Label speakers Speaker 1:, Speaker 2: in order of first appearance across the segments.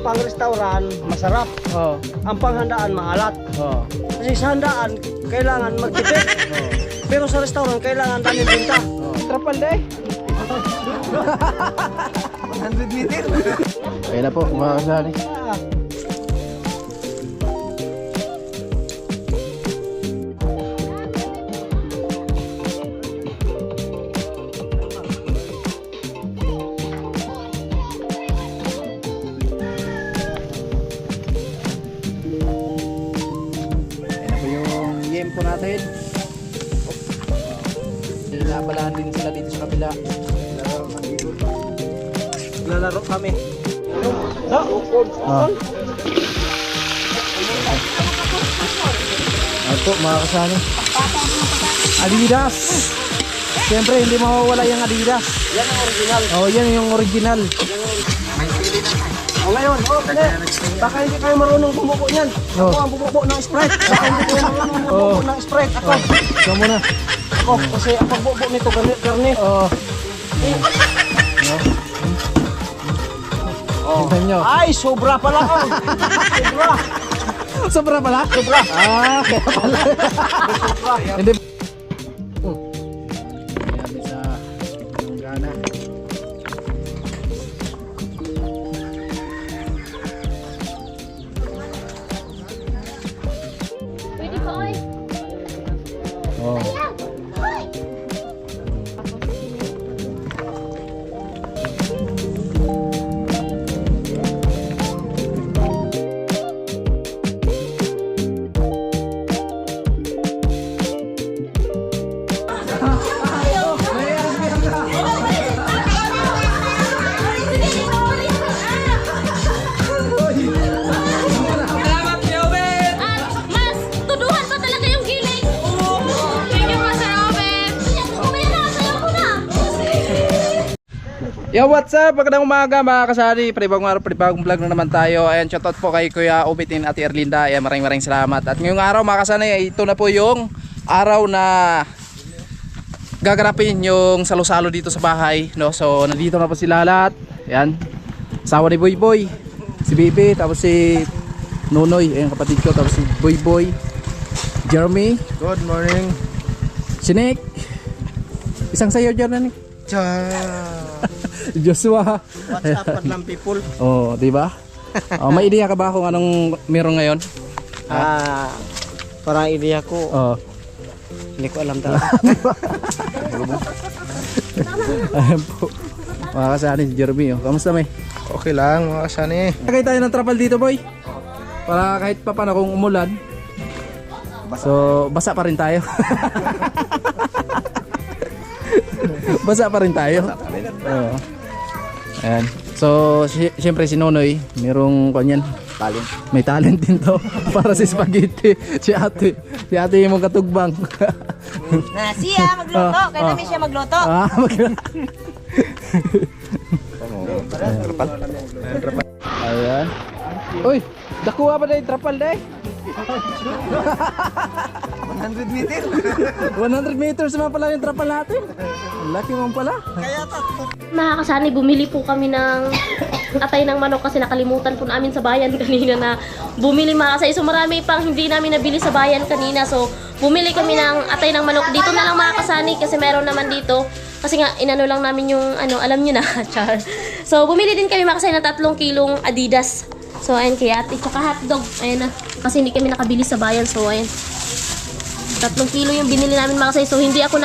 Speaker 1: Pang-restaurant, masarap.
Speaker 2: Oh.
Speaker 1: Ang panghandaan, maalat.
Speaker 2: Oh.
Speaker 1: Kasi sa handaan, kailangan magtipid. Pero sa restaurant, kailangan daming binta.
Speaker 2: Trapal day.
Speaker 1: 100 meter.
Speaker 2: Ayun na po, mga kasali. Po natin. Inaabalahan din sila dito sa kabila.
Speaker 1: Lalaro kami.
Speaker 2: Ito, mga kasali. Adidas. Siyempre, hindi mawawala yung Adidas.
Speaker 1: Yan ang original.
Speaker 2: Oh, yan yung original.
Speaker 1: O ngayon, baka hindi kayo marunong bumuko niyan. Ako ang bumuko ng Sprite. Baka hindi kayo marunong bumuko ng Sprite. Ako.
Speaker 2: Ikaw muna.
Speaker 1: Ako, kasi ang pagbubo nito, karne.
Speaker 2: Oh. Tingnan nyo.
Speaker 1: Ay, sobra pala ako. Sobra.
Speaker 2: Sobra pala?
Speaker 1: Sobra.
Speaker 2: Ah, kaya pala.
Speaker 1: Sobra.
Speaker 2: Hindi. Ayan, sa yung gana.
Speaker 3: Pwede pa, oy.
Speaker 2: Oh.
Speaker 3: Mas, tuduhan pa talaga yung giling. Thank you, Master Robin. Kumaya na, sayo ko na.
Speaker 2: Yo, what's up? Magandang umaga mga kasali. Panibagong araw, panibagong vlog na naman tayo. Ayan, shoutout po kay Kuya Obitin at Erlinda. Ayan, maraming salamat. At ngayong araw mga kasali, ito na po yung araw na gaganapin yung salo-salo dito sa bahay, no? So, nandito na po sila lahat. Ayan. Asawa ni Boy Boy, si Bibi, tapos si Nonoy, ayan kapatid ko, tapos si Boy Boy, Jeremy.
Speaker 1: Good morning.
Speaker 2: Si Nick. Isang sayo dyan, Nick. Joshua.
Speaker 1: What's up, Padlang people?
Speaker 2: Oh, di ba? Oh, may ideya ka ba kung anong meron ngayon?
Speaker 1: Parang ideya ko.
Speaker 2: Oh.
Speaker 1: Hindi ko alam talaga.
Speaker 2: Ayan po. Mga kasani si Jeremy, oh. Kamusta, may?
Speaker 1: Okay lang, mga kasani.
Speaker 2: Lagay tayo ng trapal dito, boy. Para kahit pa paano kung umulan. So, basa pa rin tayo. Basa pa rin tayo. Oo. Ayan. So, siyempre si Nonoy, merong kanyan. Talent. May talent din to para sa spaghetti. Si ate yung mong katugbang.
Speaker 4: Na siya magluto, kaya namin siya magluto.
Speaker 2: Ayan. Uy, dakuha ba na yung trapal na
Speaker 1: 100 meter.
Speaker 2: 100 meters naman pala yung trapal natin. Ang laki naman pala.
Speaker 3: Mga kasani, bumili po kami ng atay ng manok kasi nakalimutan po namin sa bayan kanina na bumili mga kasay. So marami pang hindi namin nabili sa bayan kanina. So bumili kami ng atay ng manok. Dito na lang mga kasani kasi meron naman dito. Kasi nga inano lang namin yung ano, alam nyo na, char. So bumili din kami mga kasay ng 3 kilong Adidas. So ayun kay ate, tsaka hotdog. Ayun na, kasi hindi kami nakabili sa bayan. So ayun, 3 kilo yung binili namin mga kasay. So hindi na kami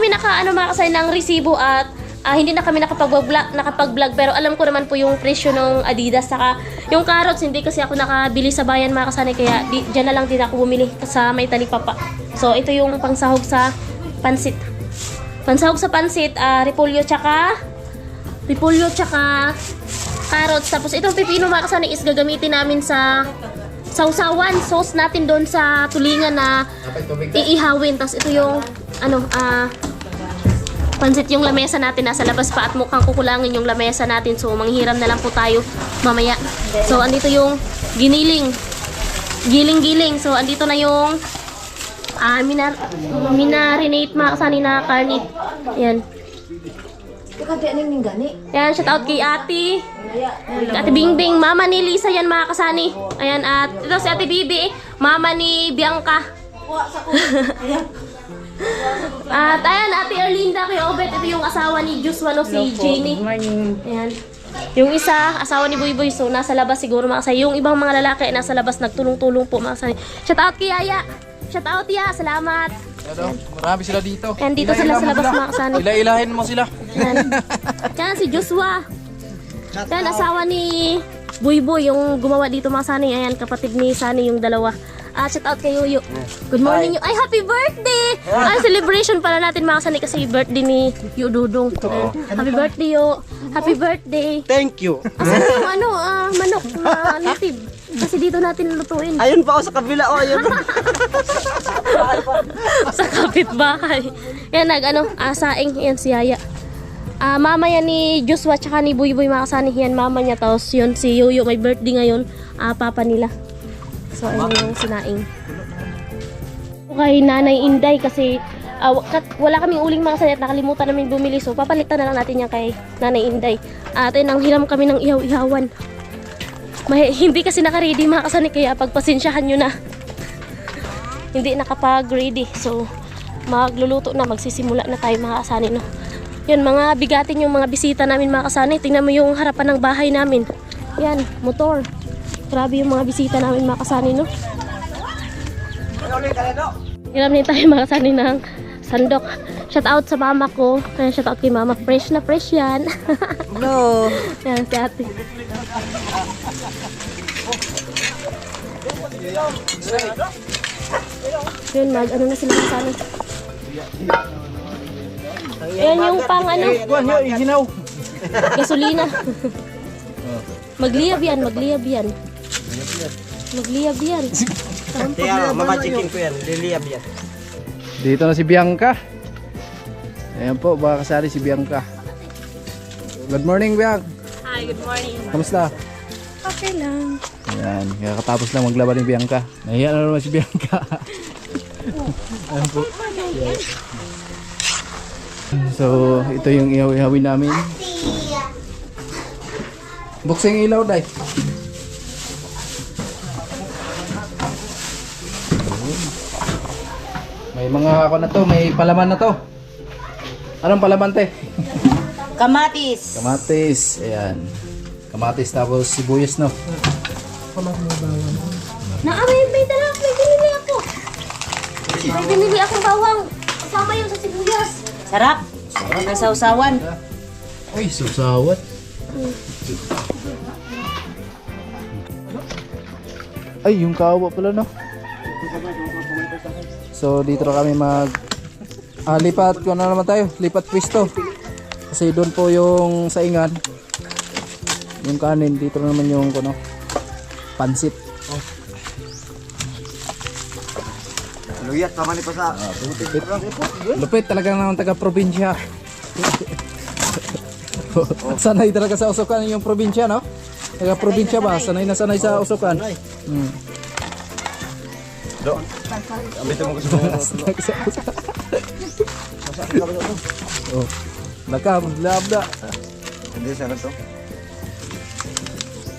Speaker 3: naka mga kasay ng resibo at hindi na kami nakapag-vlog, pero alam ko naman po yung presyo ng Adidas. Saka yung carrots, hindi kasi ako nakabili sa bayan mga kasani, kaya dyan na lang din ako bumili sa may talipapa. So ito yung pangsahog sa pansit. Pansahog sa pansit, repolyo tsaka carrots. Tapos itong pipino mga kasani is gagamitin namin sa sausawan, sauce natin doon sa tulingan na iihawin. Tapos ito yung pansit, yung lamesa natin nasa labas pa at mukhang kukulangin yung lamesa natin. So manghiram na lang po tayo mamaya. So andito yung giling-giling. So andito na yung Minarinate mga kasani na karne. Yan. Ayan, shout out kay Ate. Ate Bingbing, mama ni Lisa yan mga kasani. Ayan, at ito si Ate Bibi, mama ni Bianca. At ayan, Ate Erlinda kay Obet, ito yung asawa ni Joshua, no, si Jenny. Ayan. Yung isa, asawa ni Boy Boy, so nasa labas siguro mga kasani. Yung ibang mga lalaki nasa labas nagtulong-tulong po mga kasani. Shout out kay Aya. Shout out ya, salamat.
Speaker 2: Ano? Marami sila dito.
Speaker 3: Yan, dito sila sa labas mga kasani.
Speaker 2: Ila-ilahin mo sila.
Speaker 3: Yan. Yan si Joshua. Yan, asawa ni Boy Boy, yung gumawa dito mga Sani. Ayan, kapatid ni Sani yung dalawa. Shout out kay Yuyo. Good morning, Yu. Ay, happy birthday! Ay, celebration pala natin mga Sani kasi birthday ni Yu Dudong. Happy birthday, Yu. Happy birthday.
Speaker 1: Thank you.
Speaker 3: Asan yung manok na native? Kasi dito natin lutuin.
Speaker 1: Ayun pa ako sa kabila. Oh, ayun.
Speaker 3: Sa kapitbahay. Yan, saing. Yan si Yaya. Mama yan ni Joshua tsaka ni Buy Buy mga kasani. Yan mama niya. Tapos yun si Yuyo may birthday ngayon. Papa nila. So ayun yung sinaing. Kay Nanay Inday kasi wala kaming uling mga kasani at nakalimutan namin bumili. So papalitan na lang natin yan kay Nanay Inday. At nang hiram kami ng ihaw-ihawan. Hindi kasi naka-ready mga kasani kaya pagpasensyahan nyo na. Hindi nakapag-ready. So magluluto na, magsisimula na tayo mga kasani, no. Yan, mga bigatin yung mga bisita namin mga kasani. Tingnan mo yung harapan ng bahay namin. Yan, motor. Grabe yung mga bisita namin mga kasani, no. Hiram din tayo mga kasani ng sandok. Shout out sa mama ko. Kaya shout out kay mama. Fresh na fresh yan.
Speaker 4: No.
Speaker 3: Yan, si ate. Yun, ano na sila mga kasani. Ayan yung pang gasolina. Magliyab yan.
Speaker 1: Kaya mamachikin ko yan. Liliyab yan.
Speaker 2: Dito na si Bianca. Ayan po, baka kasali si Bianca. Good morning, Bianca.
Speaker 3: Hi, good morning.
Speaker 2: Kamusta?
Speaker 3: Okay lang.
Speaker 2: Ayan, kakatapos lang maglaba ni Bianca. Nahiya na naman si Bianca. Ayan po. So, ito yung ihaw-ihawin namin. Buksan yung ilaw, Day. May mga ako na to, may palaman na to. Anong palaman, te?
Speaker 4: Kamatis.
Speaker 2: Kamatis, ayan. Kamatis tapos sibuyas, no?
Speaker 3: May dala, may binili ako. May binili akong bawang. Kasama yun sa sibuyas.
Speaker 4: Sarap. Ang sausawan.
Speaker 2: Uy, susawat. Ay, yung kawa pala, no? So, dito na kami lipat ko na naman tayo. Lipat pwesto. Kasi doon po yung saingan. Yung kanin, dito na naman yung pansit.
Speaker 1: Luyat, tama ni pa sa...
Speaker 2: Lupit talaga naman taga-probinsya. Sanay talaga sa usukan yung probinsya, no? Taga-probinsya ba? Sanay na sanay sa usukan.
Speaker 1: Ambito mo gusto mo.
Speaker 2: Oh. Naka, labda.
Speaker 1: Hindi, sana to.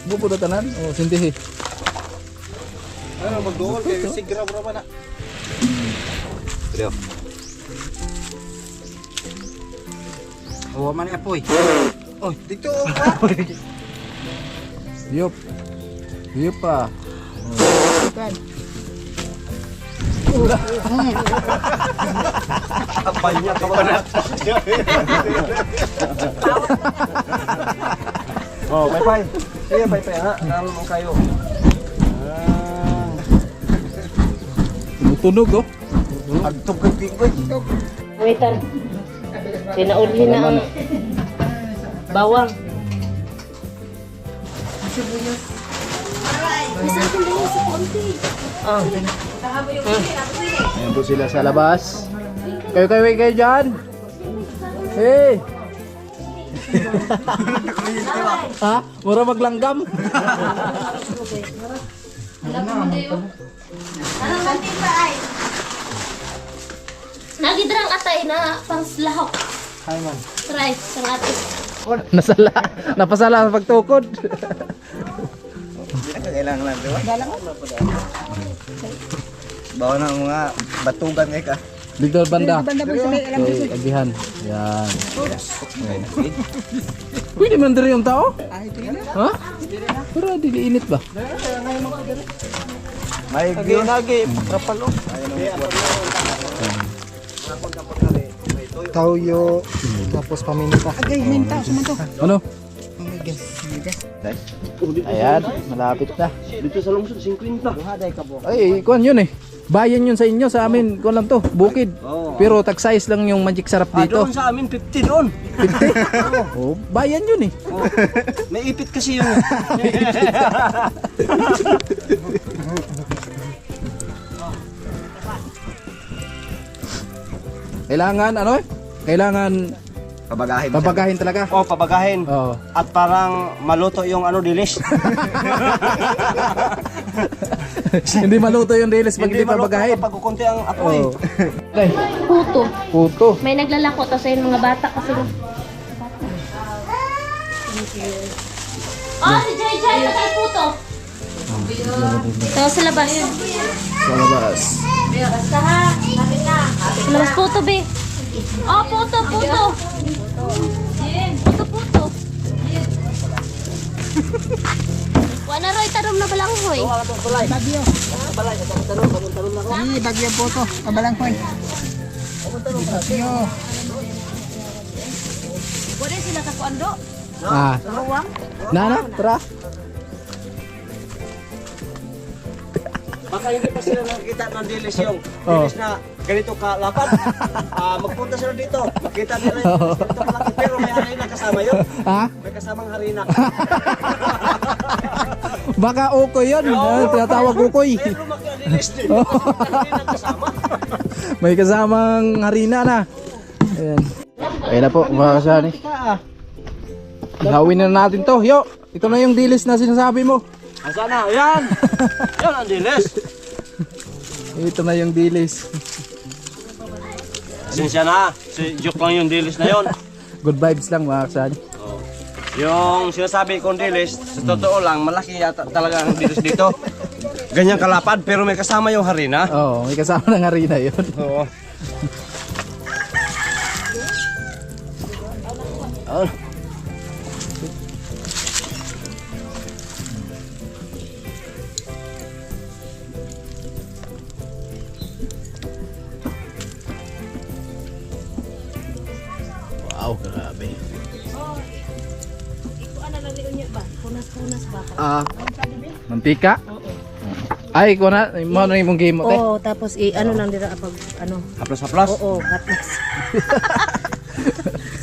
Speaker 2: Bupo na tanan? Oh, sindihi.
Speaker 1: Ano, mag-duol kayo. Sigra mo naman na. Pero. Huwa man niya, poy. Oh, dito.
Speaker 2: Yup. Yup pa.
Speaker 1: Apa niya ka ba na? Oh, pay-pay. Sige, pay-pay ha. Naroon mo kayo.
Speaker 2: Tunog, oh.
Speaker 1: Agtog kang tingkoy.
Speaker 3: Waiter. Pinauli na ang bawang. Isa akin lang sa konti.
Speaker 2: Ayan po sila sa labas. Kayo dyan. Hey! Ha? Mura maglanggam.
Speaker 3: Nagidrang atay na pangslahok.
Speaker 1: Hi man.
Speaker 3: Rice, sang ate.
Speaker 2: Nasala, napasala sa pagtukod.
Speaker 5: Kailangan lang, di ba? Bawa na mga batugan ka.
Speaker 2: Dito banda.
Speaker 4: Banda po sa may alam ko.
Speaker 2: Okay, agihan. Yan. Pwede man diri yung tao? Ha? Pero dili init ba?
Speaker 5: May
Speaker 1: Lagi, kapal oh. Tauyo, tapos paminta.
Speaker 4: Agay, minta. Sumunto.
Speaker 2: Ano? Ayan, malapit na.
Speaker 1: Dito sa lungsod, 50. Duhaday ka po.
Speaker 2: Ay, kuan yun eh. Bayan yun sa inyo, sa amin, kuan lang to, bukid. Pero tag-size lang yung magic sarap dito.
Speaker 1: Doon sa amin, 50 doon.
Speaker 2: 50? Oh, bayan yun eh.
Speaker 1: May ipit kasi yun.
Speaker 2: Kailangan, ano eh? Kailangan
Speaker 5: pabagahin.
Speaker 2: papagahin talaga.
Speaker 1: Oh, pabagahin.
Speaker 2: Oo.
Speaker 1: At parang maluto yung dilis.
Speaker 2: Hindi maluto yung dilis pag hindi papagahin.
Speaker 1: Pag kukunti ang apoy.
Speaker 2: Oo. Okay.
Speaker 3: Puto.
Speaker 2: Puto.
Speaker 3: May naglalako tapos ayun mga bata kasi. Oh, si Jai Jai, patay puto. Ito sa labas.
Speaker 2: Sa labas.
Speaker 3: Basta ha. Sa labas puto, be. Oh, puto, puto. Puto, puto. Wala roy, tarom na balang hoy.
Speaker 4: Bagyo. Ay, bagyo po to. Kabalang ko. Bagyo.
Speaker 3: Wala sila sa kuando.
Speaker 2: Ah. Nana, tara.
Speaker 1: Baka hindi pa sila nakikita ng dilis yung
Speaker 2: Oh.
Speaker 1: dilis na ganito kalapad. Magpunta sila dito. Makita nila yung dilis ganito kalaki. Pero may harina kasama yun.
Speaker 2: Ha?
Speaker 1: May kasamang harina.
Speaker 2: Baka ukoy yun. Tinatawag ukoy.
Speaker 1: Pero lumaki ang dilis din. May harina kasama.
Speaker 2: May kasamang harina na. Ayan. Ayan na po, mga kasani. Ihawin na natin to. Yo, ito na yung dilis na sinasabi mo.
Speaker 1: Asa na? Yan! Yan ang dilis.
Speaker 2: Ito na yung dilis.
Speaker 1: Sinsya na. Joke lang yung dilis na yon.
Speaker 2: Good vibes lang, mga kasani.
Speaker 1: Yung sinasabi kong dilis, sa totoo lang, malaki yata talaga ang dilis dito. Ganyan kalapad, pero may kasama yung harina.
Speaker 2: Oo, may kasama ng harina yun.
Speaker 1: Oo.
Speaker 2: Wow, grabe.
Speaker 3: Punas-punas ba?
Speaker 2: Mantika? Ay, ko na, mo na yung game mo, te.
Speaker 4: Oo, tapos ano lang dira pag ano.
Speaker 1: Haplas-haplas.
Speaker 4: Oo, hotness.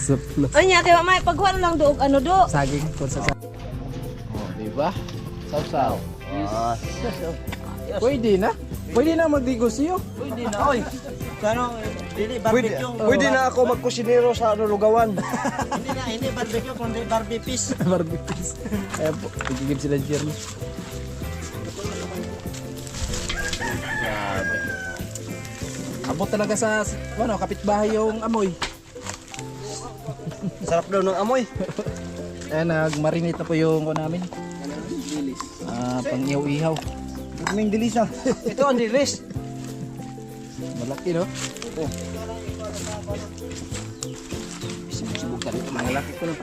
Speaker 2: Suplo.
Speaker 4: Ay, ate, mamay, pagkuha na lang doog ano do.
Speaker 2: Saging, kung sa saging. Oh, diba? Saw-saw. Pwede na. Pwede na magdigosyo.
Speaker 1: Pwede na, oy. Kano, pwede na ako magkusinero sa lugawan. Hindi barbecue, kundi barbie fish.
Speaker 2: Barbies. Ayan po, tigigib sila Jerry. Grabe. Abot talaga sa, ano, kapitbahay yung amoy.
Speaker 1: Sarap daw ng amoy.
Speaker 2: Ayan, nag-marinate na po yung ko namin. Pang ihaw-ihaw.
Speaker 5: Kaming dilisa.
Speaker 1: Ito ang dilis.
Speaker 2: Malaki, no?
Speaker 5: Subukan ito, mga laki ko no.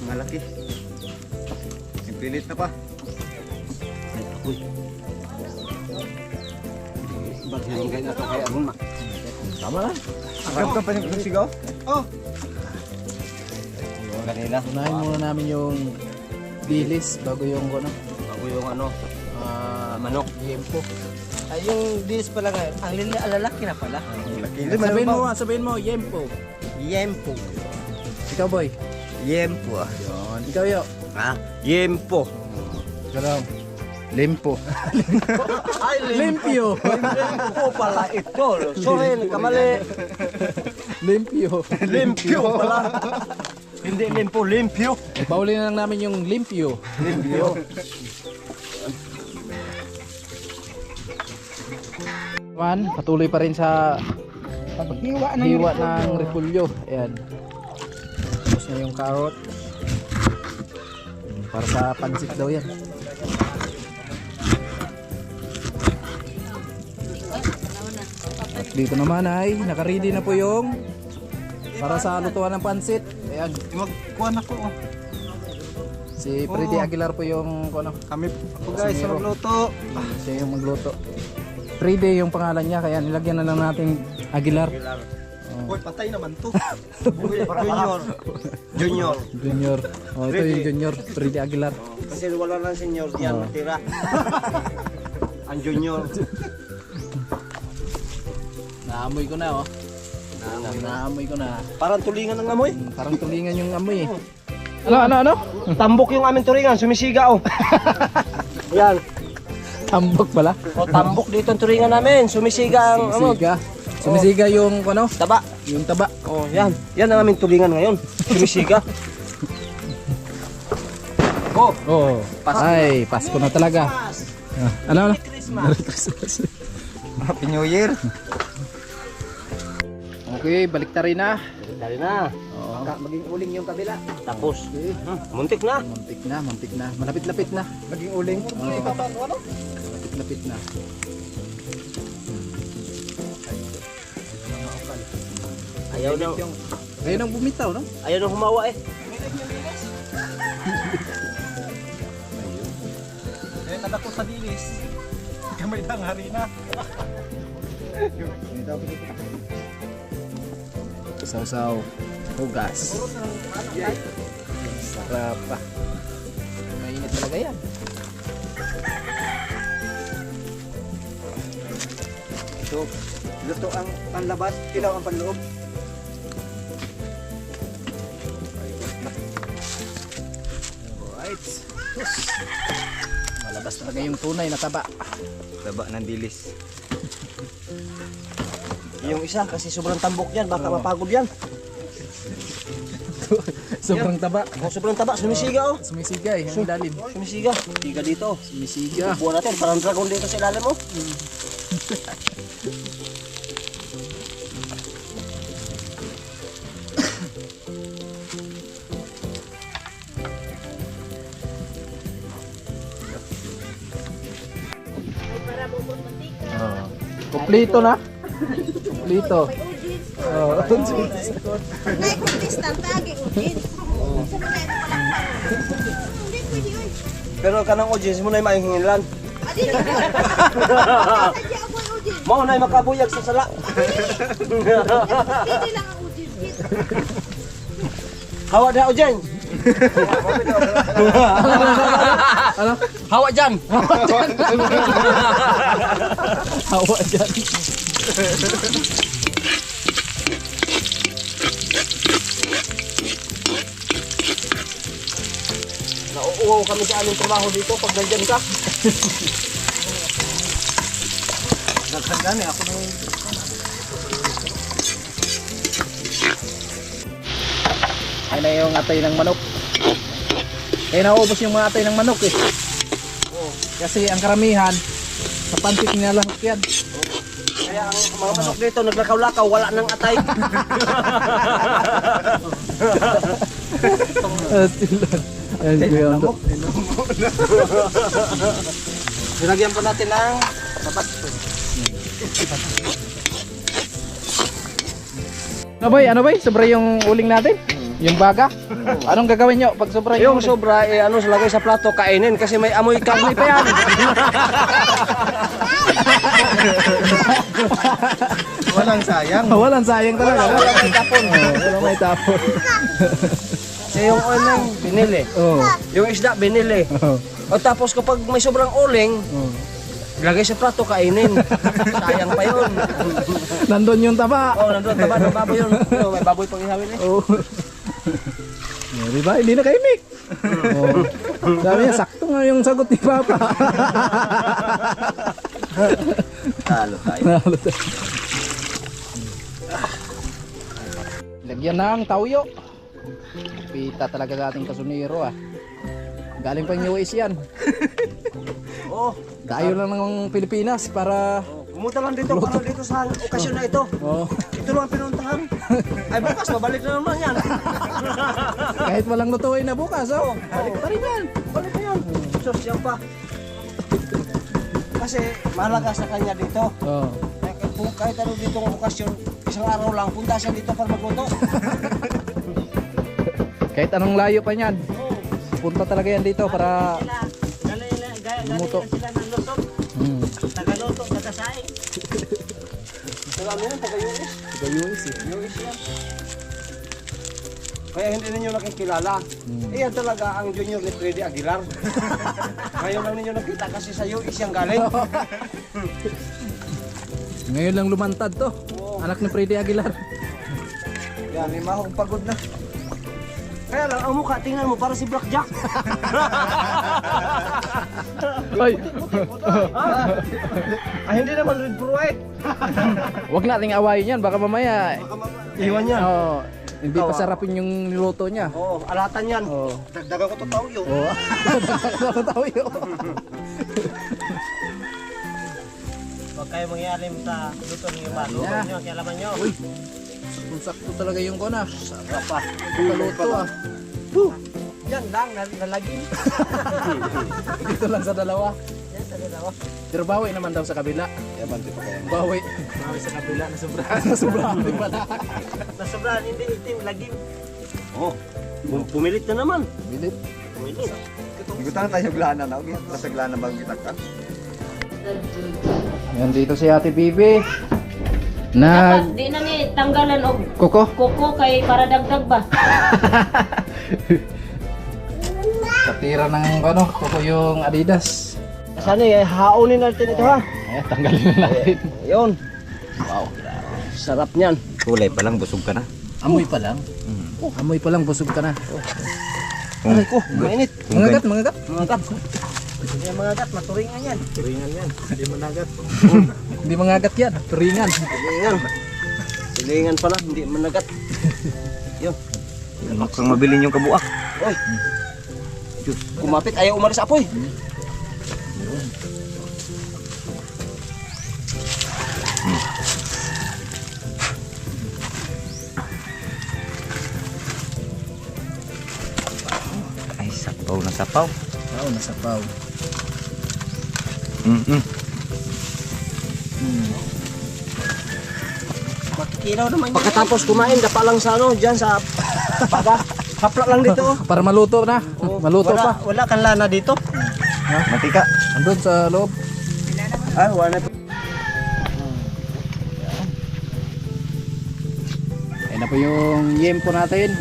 Speaker 5: Mga laki. Pilit na pa.
Speaker 1: Bagyan kayo na to kaya ano na.
Speaker 2: Tama na.
Speaker 5: Agap ka pa ng sigaw?
Speaker 1: Oh. Kanina.
Speaker 2: Unahin muna namin yung dilis bago yung ano,
Speaker 1: Bago yung ano, manok.
Speaker 2: yempo.
Speaker 1: Ay, yung dilis pala ngayon, ang lalaki na pala.
Speaker 5: Laki.
Speaker 2: Sabihin mo, yempo.
Speaker 1: Yempo.
Speaker 2: Ikaw, boy.
Speaker 5: Yempo ah.
Speaker 2: Yun. Ikaw, yo.
Speaker 1: Ha? Yempo.
Speaker 2: Ganun. Limpo.
Speaker 1: Ay,
Speaker 2: Limpyo.
Speaker 1: Limpo pala ito. Sorry, kamali.
Speaker 2: Limpyo.
Speaker 1: Limpyo pala. Hindi limpo, limpyo.
Speaker 2: Pauli na lang namin yung limpyo.
Speaker 1: Limpyo.
Speaker 2: Patuloy pa rin sa
Speaker 5: Paghiwa ng
Speaker 2: hiwa ng repulyo. Ayan. Tapos na yung carrot. Para sa pansit daw yan. At dito naman ay nakaready na po yung para sa lutuan ng pansit. Ayan.
Speaker 5: Magkuhan ako.
Speaker 2: Si Freddy Aguilar po yung ano,
Speaker 5: Kami po guys sa magluto.
Speaker 2: siya yung magluto. Freddy yung pangalan niya kaya nilagyan na lang natin Aguilar.
Speaker 5: Boy, patay naman to.
Speaker 1: Junior.
Speaker 2: Junior. Oh, ito yung Junior, Freddy Aguilar.
Speaker 1: Kasi wala lang senior diyan matira. Ang junior.
Speaker 2: Naamoy ko na oh. Naamoy ko na.
Speaker 1: Parang tulingan ng amoy.
Speaker 2: Parang tulingan yung amoy eh. Ano?
Speaker 1: Tambok yung aming turingan, sumisiga oh. Yan.
Speaker 2: Tambok pala.
Speaker 1: O tambok dito ang turingan namin, sumisiga ang ano,
Speaker 2: Sumisiga. Sumisiga yung ano,
Speaker 1: taba.
Speaker 2: yung taba.
Speaker 1: Oh, yan. Yan ang aming tulingan ngayon. Sumisiga. Oh,
Speaker 2: Oh, ay, Pasko na talaga. Ano? Merry Christmas.
Speaker 5: Happy New Year.
Speaker 2: Okay, balik ta rin na.
Speaker 1: dali na.
Speaker 2: Oo.
Speaker 5: Maging uling yung kabila.
Speaker 1: Tapos. Muntik na.
Speaker 2: Muntik na. Malapit-lapit na.
Speaker 5: Maging uling.
Speaker 2: Malapit-lapit na.
Speaker 1: Ayaw na.
Speaker 2: Ngayon ang bumitaw, no?
Speaker 1: Ayaw na humawa eh.
Speaker 5: Eh, nadako sa dilis. Kamay dang harina.
Speaker 2: Saw-saw. Hugas. Sarap pa. Mainit talaga yan.
Speaker 5: So, luto ang panlabas, ilaw ang panloob.
Speaker 2: Alright. Malabas talaga yung tunay na taba.
Speaker 5: Taba ng dilis.
Speaker 1: Yung isa kasi sobrang tambok yan, baka mapagod yan.
Speaker 2: Sobrang taba.
Speaker 1: Oh, sobrang taba, sumisiga oh.
Speaker 2: Sumisigay ang ilalim.
Speaker 1: Sumisiga. Tiga dito.
Speaker 2: Sumisiga.
Speaker 1: Buwan natin, parang dragon dito sa ilalim mo.
Speaker 2: Oh. Kompleto na. Kompleto. Oh,
Speaker 4: Naikutis ng tagi ujin.
Speaker 1: Pero kanang audience mo na yung mahingilan.
Speaker 4: Adi na. Sadya ako ang ujin.
Speaker 1: Mao na yung makabuyag sa sala.
Speaker 4: Hindi lang ang ujin.
Speaker 1: Hawa na audience.
Speaker 2: ano?
Speaker 1: Hawa dyan.
Speaker 2: Hawa dyan.
Speaker 1: Nauuwaw kami sa aming trabaho dito pag nandyan ka.
Speaker 5: Nagsandan eh, ako na yung...
Speaker 2: Ay na yung atay ng manok. Kaya naubos yung mga atay ng manok eh. Kasi ang karamihan sa pantik nilalang yan.
Speaker 1: Kaya ang mga manok dito naglakaw-lakaw, wala nang atay.
Speaker 2: Ayan si Kuya Ondo.
Speaker 1: Nilagyan pa natin ng sapat.
Speaker 2: Ano ba? Sobra yung uling natin? Yung baga? Anong gagawin nyo pag sobra
Speaker 1: Yung sobra, ano, lagay sa plato, kainin kasi may amoy karne pa yan.
Speaker 5: Walang sayang.
Speaker 2: Walang sayang talaga.
Speaker 1: Wala may tapon.
Speaker 2: Wala may tapon.
Speaker 1: Kasi yung uling, binili.
Speaker 2: Oo.
Speaker 1: Yung isda, binili. O tapos kapag may sobrang uling, lagay sa plato, kainin. Sayang pa yun.
Speaker 2: Nandun yung taba.
Speaker 1: Oh, nandun, taba ng baboy yun. Oh, may baboy pang ihawin eh.
Speaker 2: Oo. Diba? Hindi na kay Mick. Sabi niya, sakto nga yung sagot ni Papa.
Speaker 1: Talo tayo.
Speaker 2: Lagyan ng tawyo. Pita talaga sa ating kasuniro ah. Galing pang US yan.
Speaker 1: Oh,
Speaker 2: Dayo lang ng Pilipinas para
Speaker 1: Pumunta lang dito para dito sa okasyon na ito.
Speaker 2: Oh.
Speaker 1: Ito lang ang pinuntahan. Ay bukas, mabalik na naman yan.
Speaker 2: Kahit walang lutuin na bukas, oh. Balik pa rin yan.
Speaker 1: Balik na yan. Sus, yan pa. Kasi mahalaga sa kanya dito.
Speaker 2: Oh.
Speaker 1: Kahit ano dito ang okasyon, isang araw lang, punta siya dito para magluto.
Speaker 2: Kahit anong layo pa niyan. Punta talaga yan dito para lumuto.
Speaker 5: Sila ng lusog. Tagaluto, tagasaing.
Speaker 1: Alam mo yan, taga-US.
Speaker 2: Taga-US eh.
Speaker 1: US yan. Kaya hindi ninyo nakikilala. Iyan talaga ang junior ni Freddy Aguilar. Ngayon lang ninyo nakita kasi sa US yung galing.
Speaker 2: Ngayon lang lumantad to. Anak ni Freddy Aguilar.
Speaker 1: Yan, lima akong pagod na. Kaya lang, ang mukha, tingnan mo, para si Blackjack.
Speaker 2: Ay.
Speaker 1: Ay, hindi naman red for white.
Speaker 2: Wag nating awayin yan, baka mamaya
Speaker 1: Iwan yan.
Speaker 2: hindi pa sarapin yung niluto niya.
Speaker 1: Oo, alatan yan.
Speaker 2: Oo.
Speaker 1: Dagdagan ko to tao yun.
Speaker 2: Oo. Tao yun.
Speaker 5: Huwag kayo mangyalim sa luto ng iba. Luto
Speaker 2: Yeah.
Speaker 5: nyo, kialaman nyo.
Speaker 2: Uy, sakto talaga yung kona.
Speaker 1: Sarap pa.
Speaker 2: Paluto ah.
Speaker 5: Yan lang, nalagin.
Speaker 2: Dito lang sa dalawa.
Speaker 5: Yan sa dalawa.
Speaker 2: Pero bawi naman daw sa kabila.
Speaker 1: Yaman, di pa kaya.
Speaker 2: Bawi.
Speaker 5: Bawi sa kabila, nasubra.
Speaker 2: Sobrang pala.
Speaker 5: Nasubrahan, hindi itim, lagim.
Speaker 1: Oh, pumilit na naman.
Speaker 2: Bilit.
Speaker 5: Pumilit.
Speaker 1: Igutan tayo glana na. Okay, nasa glana bang kita ka?
Speaker 2: Yan dito si Ate Bibi.
Speaker 3: Dapat di na ni tanggalan og
Speaker 2: Kuko.
Speaker 3: kuko kay para dagdag ba?
Speaker 2: Katira ng ano, kuko yung Adidas.
Speaker 1: Sana haonin natin ito ha.
Speaker 2: Ayan, tanggalin na natin.
Speaker 1: Yun. Wow. Sarap niyan.
Speaker 6: Kulay pa lang, busog ka na.
Speaker 2: Amoy pa lang. Amoy pa lang, busog ka na.
Speaker 1: Aray ko, mainit.
Speaker 2: Mangagat, mangagat.
Speaker 1: Mangkat.
Speaker 5: Yung mga gat, maturingan yan. Turingan yan, hindi managat.
Speaker 2: Hindi mangagat yan, turingan.
Speaker 1: Silingan. Silingan pala, hindi managat. Yun.
Speaker 6: Ano kang mabilin yung kabuak?
Speaker 1: Oy. Diyos, kumapit, ayaw umalis apoy.
Speaker 6: Ay, sapaw na sapaw.
Speaker 2: Wow, nasapaw.
Speaker 5: Makikilaw naman yan.
Speaker 1: Pagkatapos kumain, dapa lang sa ano, dyan sa paga. Hapla lang dito.
Speaker 2: Para maluto na. Maluto
Speaker 5: wala,
Speaker 2: pa.
Speaker 5: wala kang lana dito.
Speaker 6: Matika.
Speaker 2: Andun sa loob.
Speaker 1: Ay, wala na.
Speaker 2: Ayan na po yung yempo natin.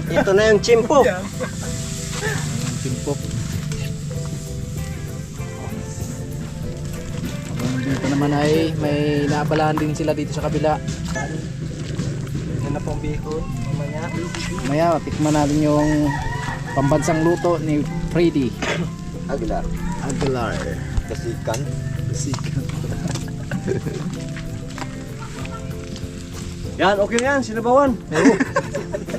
Speaker 1: Ito na yung chimpo.
Speaker 2: Simpok. Dito naman ay may naabalahan din sila dito sa kabila.
Speaker 1: Yan na pong bihon. Mamaya.
Speaker 2: Maya, tikman natin yung pambansang luto ni Freddy
Speaker 1: Aguilar.
Speaker 2: Aguilar.
Speaker 1: Kasikan. Yan, okay na yan, sinabawan.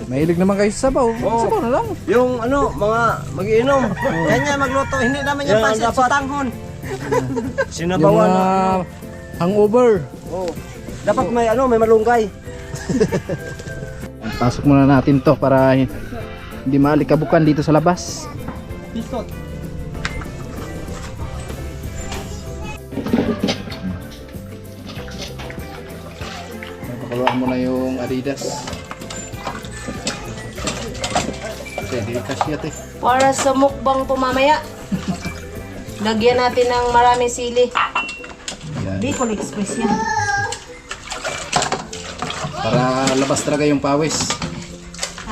Speaker 2: Mahilig naman kayo sa sabaw.
Speaker 1: Oo.
Speaker 2: Sabaw na lang.
Speaker 1: Yung ano, mga magiinom.
Speaker 5: Yan yan magluto, hindi naman yan
Speaker 1: Yan,
Speaker 5: pansit
Speaker 1: dapat.
Speaker 5: sa tanghon.
Speaker 2: Yung
Speaker 1: Sinabawan.
Speaker 2: mga hangover.
Speaker 1: Oh. Dapat may ano, may malunggay.
Speaker 2: Pasok muna natin to para hindi maalikabukan dito sa labas.
Speaker 1: Pistot.
Speaker 2: Pakuloan mo na yung Adidas. Pwede kasi ate.
Speaker 4: Para sa mukbang po mamaya. Lagyan natin ng maraming sili.
Speaker 2: Yan.
Speaker 4: Bicol Express yan.
Speaker 2: Para labas talaga yung pawis.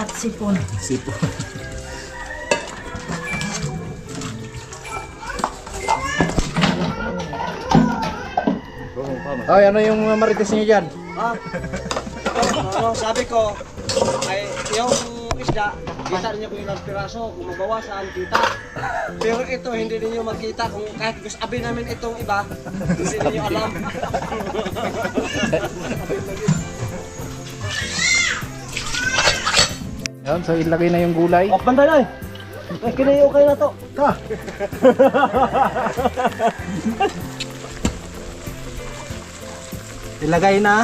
Speaker 4: At sipon.
Speaker 2: Sipo. Ay, ano yung marites niyo dyan?
Speaker 1: Ano, sabi ko, ay yung isda, Kita niyo kung ilang piraso, kung mabawasan, kita. Pero ito, hindi niyo makita kung kahit gusto sabi namin itong iba, hindi niyo alam.
Speaker 2: Yan, so ilagay na yung gulay.
Speaker 1: Oh, banday na eh. Kinayo kayo na to. Ha?
Speaker 5: Ilagay na.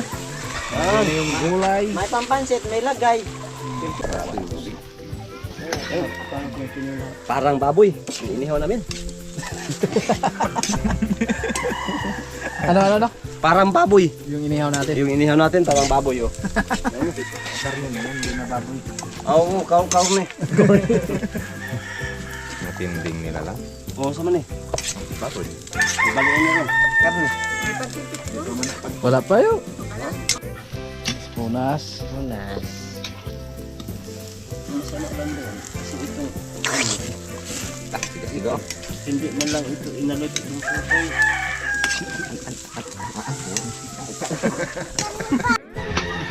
Speaker 2: Yan yung gulay.
Speaker 5: May pampansit, may lagay.
Speaker 1: Parang baboy. Inihaw namin.
Speaker 2: Ano?
Speaker 1: Parang baboy.
Speaker 2: Yung inihaw natin.
Speaker 1: Yung inihaw natin, parang baboy oh. Oo, kau ni.
Speaker 6: Matinding nila lang.
Speaker 1: Oo, sama ni.
Speaker 6: Baboy.
Speaker 1: Balian niya lang. Karne.
Speaker 2: Wala pa yun. Unas.
Speaker 6: Sigo.
Speaker 1: Hindi man lang ito inalot ng puto.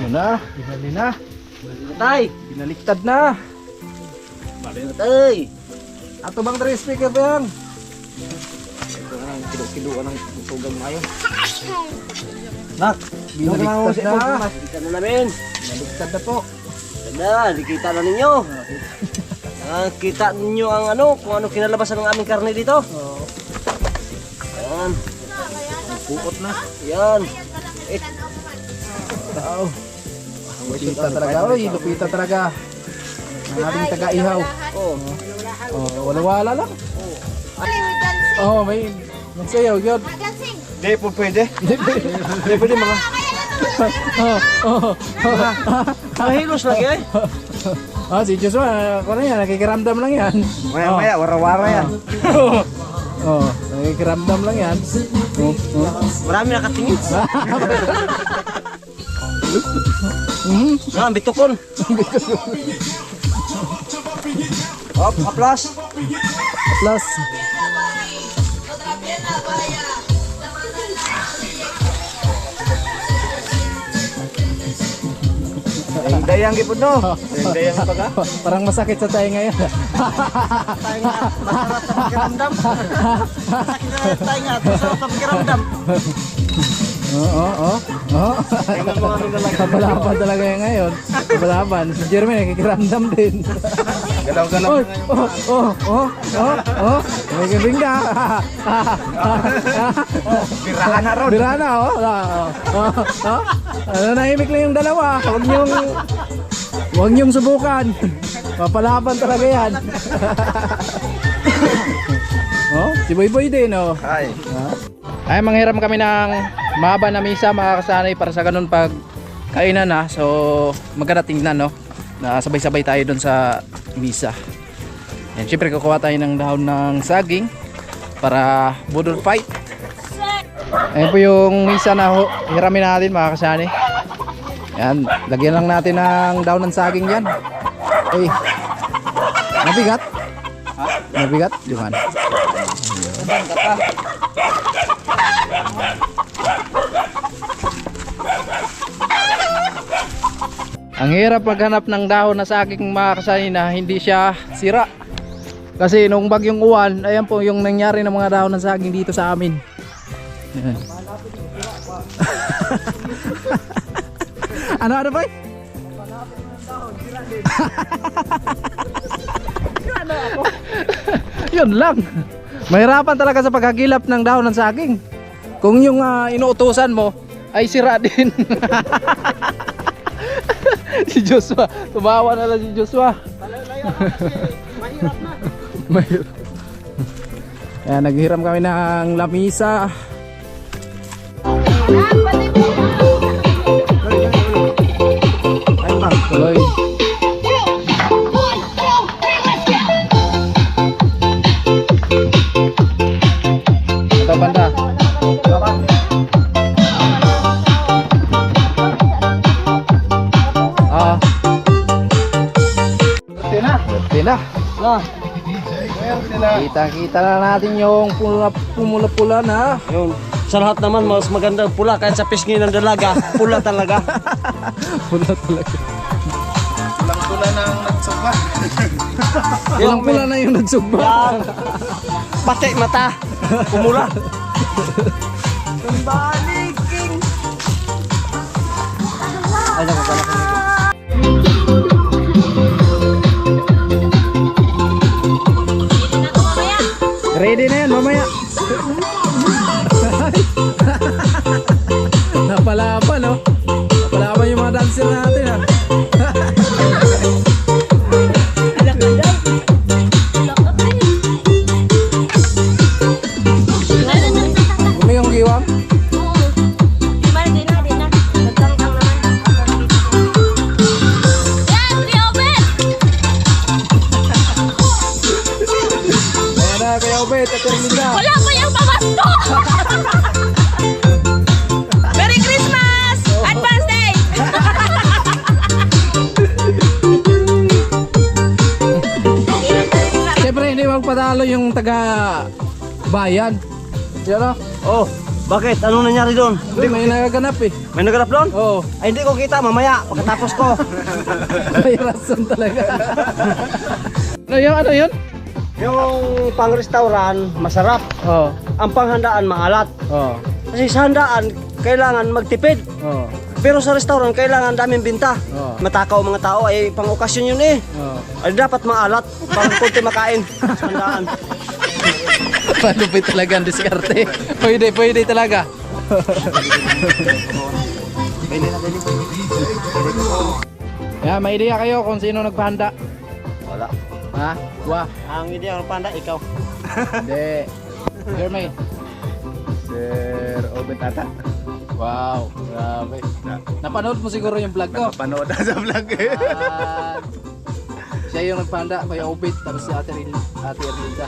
Speaker 2: Muna. Binali na.
Speaker 1: Tay!
Speaker 2: Binaliktad na.
Speaker 1: Tay!
Speaker 2: Ato bang 3 speaker ba yan?
Speaker 6: Ito na ang kilo-kiloan ng tugang mayo.
Speaker 1: Nak!
Speaker 2: Binaliktad na.
Speaker 1: Kita na namin.
Speaker 2: Binaliktad na po.
Speaker 1: Tada, dikita na ninyo. Kita ninyo ang ano, kung ano kinalabasan ng aming karne dito.
Speaker 2: Oh.
Speaker 1: Ayan.
Speaker 2: Puot na.
Speaker 1: Ayan.
Speaker 2: Tao. Lupita talaga. Oy, lupita talaga. Ang ating taga-ihaw.
Speaker 1: Oh.
Speaker 2: Oh, wala-wala lang. Oh, may magsayaw yun.
Speaker 1: Di po pwede. Di pwede mga. Mahilos lagi eh.
Speaker 2: Ah, si Joshua, ano yan, nakikiramdam lang yan.
Speaker 6: Maya-maya, wara-wara yan.
Speaker 2: Oh, nakikiramdam lang yan. Oh, oh.
Speaker 1: Marami nakatingin.
Speaker 2: Mhm.
Speaker 1: Bitukon. Hop, aplas.
Speaker 2: Plus.
Speaker 6: Dayang gipod no. Dayang baga.
Speaker 2: Parang masakit sa tayo ngayon.
Speaker 1: Tayo nga, masarap sa pakiramdam. Sakit na tayo nga, masarap sa pakiramdam.
Speaker 2: Oo. Kapalaban talaga yan ngayon. Kapalaban. Si Jeremy nakikiramdam din.
Speaker 6: Galaw-galaw.
Speaker 2: Oy, may gabing ka.
Speaker 6: Birahan na ron.
Speaker 2: Bira na, Ano, nahimik lang yung dalawa. Huwag niyong subukan. Papalaban talaga yan. Si Boy Boy din,
Speaker 6: Ay.
Speaker 2: Ay, manghiram kami ng mahaba na misa, mga kasanay, para sa ganun pag kainan na. So, maganda tingnan, na sabay-sabay tayo dun sa misa. Yan, syempre kukuha tayo ng dahon ng saging para budol fight. Ayan po yung misa na hiramin natin, mga kasanay. Yan, lagyan lang natin ng dahon ng saging yan. Ay, mabigat. Mabigat, Juman. Ang hirap maghanap ng dahon na saging, mga kasanay, na hindi siya sira. Kasi nung bagyong uwan, ayan po yung nangyari ng mga dahon ng saging dito sa amin. Ayan. Ano ba? Yun lang. Mahirapan talaga sa paghagilap ng dahon ng saging. Kung yung inuutusan mo ay sira din. Si Joshua, tumawa na lang si Joshua. Mahirap. Ayan, naghiram kami ng lamisa. Tuloy. Ito banda. Tina. Kita-kita na natin yung pumula-pula na.
Speaker 1: Yun. Sa lahat naman, mas maganda ang pula kahit sa pisngi ng dalaga. Pula talaga.
Speaker 2: Pula talaga.
Speaker 6: pula nang nagsugba.
Speaker 2: Ilang pula na yung nagsugba.
Speaker 1: Yan. Pati mata. Pumula. Ay, nakakanak ko nito.
Speaker 2: Ready na yan, mamaya. Napalaban, no? Napalaban yung mga dancer natin, ha? Gumiyong giwang? Ayan na, kaya Obet, at Erlinda.
Speaker 3: Wala pa yung pamasko!
Speaker 4: Merry Christmas! Advance day!
Speaker 2: Siyempre, hindi magpatalo yung taga bayan. Yan o.
Speaker 1: Oh, bakit? Ano nangyari doon?
Speaker 2: Hindi, may nagaganap eh.
Speaker 1: May naganap doon?
Speaker 2: Oo.
Speaker 1: Ay, hindi ko kita. Mamaya, pagkatapos ko.
Speaker 2: May rason talaga. Ano yun?
Speaker 1: Yung pang-restaurant, masarap.
Speaker 2: Oo.
Speaker 1: Ang panghandaan, maalat.
Speaker 2: Oo.
Speaker 1: Kasi sa handaan, kailangan magtipid.
Speaker 2: Oo.
Speaker 1: Pero sa restaurant, kailangan daming binta.
Speaker 2: Oo.
Speaker 1: Matakaw mga tao, ay pang-okasyon yun eh.
Speaker 2: Oo.
Speaker 1: Ay, dapat maalat, pang kunti makain sa handaan.
Speaker 2: Malupit talaga ang diskarte. Pwede talaga. Yeah, may idea kayo kung sino nagpahanda?
Speaker 1: Wala.
Speaker 2: Ha? Wah.
Speaker 1: Ang idea ng panda, ikaw.
Speaker 2: Hindi. Jeremy.
Speaker 6: Sir Obet ata.
Speaker 2: Wow, grabe. Napanood mo siguro yung vlog ko.
Speaker 6: Panood na sa vlog eh.
Speaker 2: At siya yung nagpahanda, Kuya Obet, tapos si Ate Erlinda.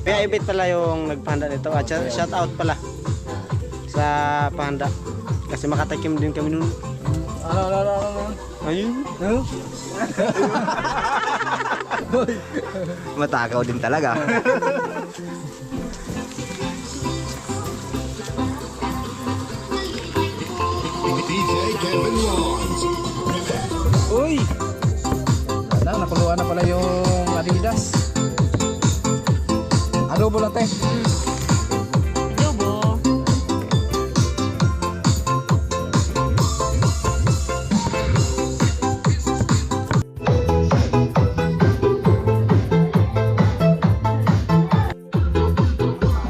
Speaker 5: Kaya ibit pala yung nagpahanda nito. At shout out pala sa pahanda. Kasi makatakim din kami nun.
Speaker 2: Ano?
Speaker 5: Ayun. Matakaw din talaga.
Speaker 2: Uy! Nakuluan na pala yung Adidas. Adobo lang, te.
Speaker 4: Adobo.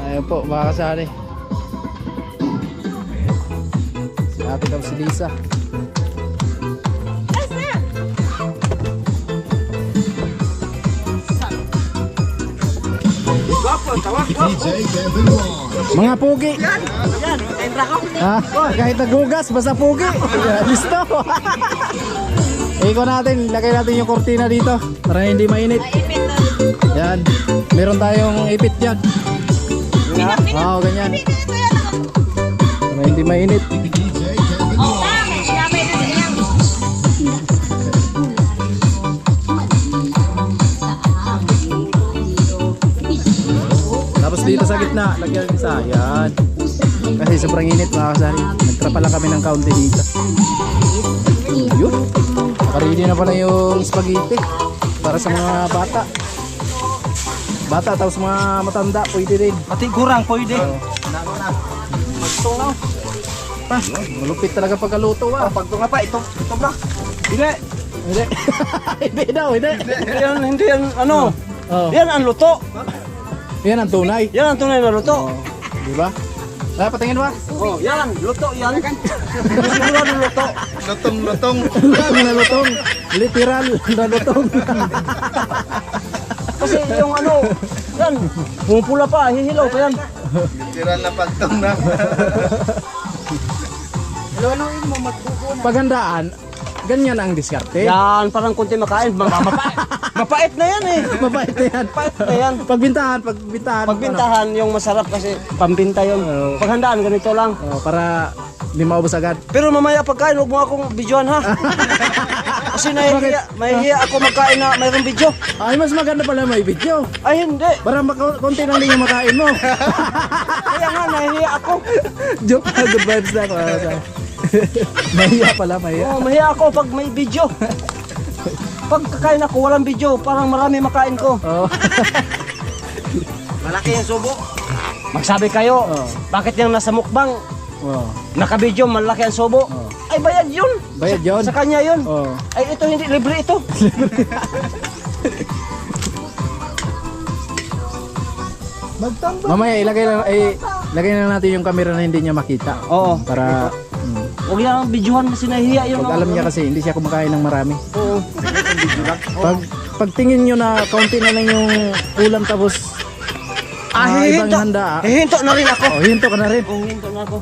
Speaker 2: Ayun po, mga kasari. Si ate daw si Lisa. Mga pugi. Ha? Kahit naghugas, basta pugi. Listo. Iko natin, lagay natin yung kortina dito para hindi mainit. Yan. Meron tayong ipit dyan. Oo, ganyan. Para hindi mainit. Tapos dito sa gitna, lagyan isa. Yan. Kasi sobrang init mga kasari. Nagtrapa lang kami ng kaunti dito. Yun. Nakaready na pala yung spaghetti. Para sa mga bata. Bata tapos mga matanda, pwede rin.
Speaker 1: Pati kurang, pwede.
Speaker 2: Magtungaw. Pa, malupit talaga pagkaluto ah.
Speaker 1: Pagtunga pa, ito ba? Hindi.
Speaker 2: Hindi. Hindi daw, hindi.
Speaker 1: Hindi yan, ano?
Speaker 2: Oh.
Speaker 1: Yan ang luto.
Speaker 2: Yan ang tunay.
Speaker 1: Yan ang tunay na luto.
Speaker 2: Di ba? Ah, patingin ba?
Speaker 1: Oh, yan, luto yan. Sigurado luto.
Speaker 6: Lutong.
Speaker 2: Lutong na lutong. Literal na lutong.
Speaker 1: Kasi yung ano, yan, pumupula pa, hihilaw pa yan.
Speaker 6: Literal na pagtong na.
Speaker 2: Paghandaan, ganyan ang diskarte.
Speaker 1: Yan, parang kunti makain. Mapait na yan eh.
Speaker 2: Mabait na yan.
Speaker 1: Mapait na yan.
Speaker 2: Pagbintahan.
Speaker 1: Pagbintahan yung masarap kasi pambinta yun. Paghandaan, ganito lang.
Speaker 2: Oh, para hindi maubos agad.
Speaker 1: Pero mamaya pagkain, huwag mo akong videoan ha. Kasi mahihiya ako magkain na mayroong video.
Speaker 2: Ay, mas maganda pala may video.
Speaker 1: Ay, hindi.
Speaker 2: Para konti lang din yung makain mo.
Speaker 1: Kaya nga, nahihiya ako.
Speaker 2: Joke na, good vibes na ako. Mahiya pala, mahiya.
Speaker 1: Oh, mahiya ako pag may video. Pag kakain ako, walang video. Parang marami makain ko.
Speaker 2: Oh.
Speaker 1: Malaki yung subo. Magsabi kayo,
Speaker 2: Oh.
Speaker 1: bakit yung nasa mukbang,
Speaker 2: Oh.
Speaker 1: naka-video, malaki ang subo?
Speaker 2: Oh.
Speaker 1: Ay, bayad yun.
Speaker 2: Bayad yun?
Speaker 1: Sa kanya yun.
Speaker 2: Oh.
Speaker 1: Ay, ito hindi, libre ito.
Speaker 2: Mamaya ilagay na natin yung camera na hindi niya makita.
Speaker 1: Oo.
Speaker 2: Para
Speaker 1: Huwag yan ang videohan kasi nahihiya yun.
Speaker 2: pag alam niya kasi hindi siya kumakain ng marami.
Speaker 1: Oo.
Speaker 2: Pag tingin niyo na kaunti na lang yung ulam tapos ibang
Speaker 1: Hihinto.
Speaker 2: handa.
Speaker 1: Hihinto na rin ako.
Speaker 2: Oh, hinto ka na rin.
Speaker 1: Hihinto na ako.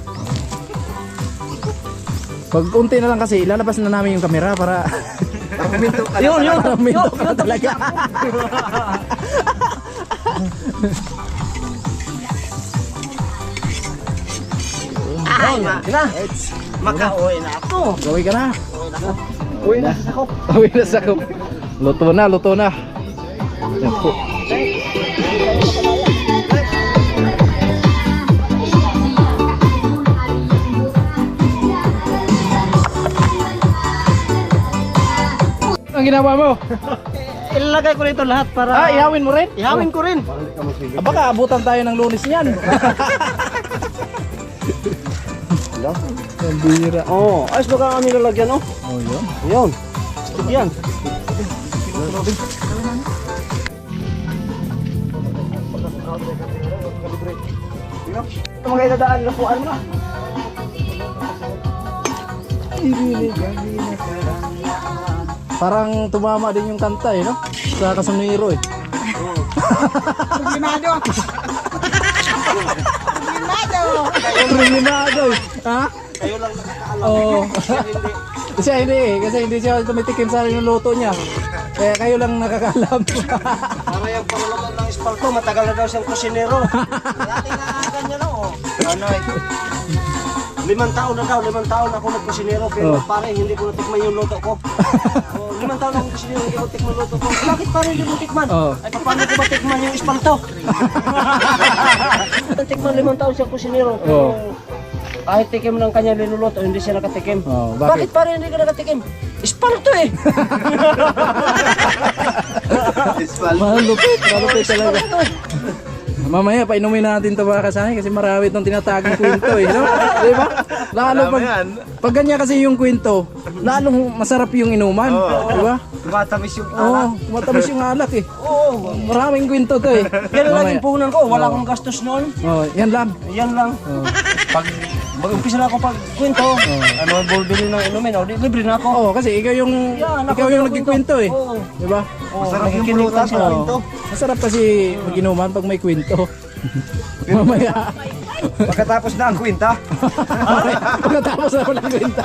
Speaker 2: Pag unti na lang kasi ilalabas na namin yung camera para
Speaker 1: Yun.
Speaker 2: para minto ka na talaga.
Speaker 1: Ay, na. Makauwi na ako.
Speaker 2: Gawin ka na.
Speaker 1: Uwi na ako.
Speaker 2: Uwi na sa ko. Luto na, luto na. Yan po. Ang ginawa mo?
Speaker 1: Ilalagay ko rito lahat para...
Speaker 2: Ihawin mo rin?
Speaker 1: Ihawin ko rin.
Speaker 2: Baka abutan tayo ng Lunes niyan. Ang bira.
Speaker 1: Oo, ayos ba ka kami lalagyan, oh?
Speaker 2: Oh, yun.
Speaker 1: Yun. Yan. Ito mga idadaan na puan mo.
Speaker 2: Parang tumama din yung kanta eh, no? Sa Kasuniro eh. Priminado eh. Ha?
Speaker 1: Kayo lang nakakaalam.
Speaker 2: Oo. Kasi hindi siya tumitikim sa luto niya. Kaya kayo lang nakakaalam.
Speaker 1: Para yung panulaman ng espalto, matagal na daw siyang kusinero. Dati na ganyan, oh. Ano eh. 5 taon na daw, 5 taon ako nagkusinero pero
Speaker 2: Oh.
Speaker 1: pare hindi ko natikman yung luto ko. 5 taon akong kusinero, hindi ko tikman luto ko. Bakit pare hindi mo tikman?
Speaker 2: Oh.
Speaker 1: Ay paano ko ba tikman yung espalto? Tikman 5 taon siyang kusinero pero
Speaker 2: Oh.
Speaker 1: kahit tikim ng kanya linuluto, hindi siya nakatikim.
Speaker 2: Oh,
Speaker 1: bakit pare hindi ka nakatikim? Espalto eh!
Speaker 2: Malupit talaga. Mamaya painumin natin ito mga kasani kasi marami itong tinatagong kwento eh, no? Di ba? Lalo pag ganyan kasi yung kwento, lalong masarap yung inuman, di ba?
Speaker 1: Tumatamis yung
Speaker 2: Oo, matamis yung alak eh.
Speaker 1: Oo.
Speaker 2: Maraming kwento to eh.
Speaker 1: Yan lang
Speaker 2: Mamaya.
Speaker 1: yung puhunan ko, wala akong gastos noon.
Speaker 2: Oh, yan lang.
Speaker 1: Yan lang.
Speaker 2: Oh.
Speaker 1: Pag mag-umpisa na ako pag kwento, ano bili ng inumin, di libre na ako.
Speaker 2: Oo, kasi ikaw yung
Speaker 1: Yan,
Speaker 2: ikaw yung nagkikwento eh.
Speaker 1: Oo.
Speaker 2: Di ba?
Speaker 1: Masarap yung pulutan sa kwento.
Speaker 2: Masarap kasi mag-inuman pag may kwento. Mamaya.
Speaker 1: Pagkatapos na ang kwenta.
Speaker 2: Pagkatapos na walang kwenta.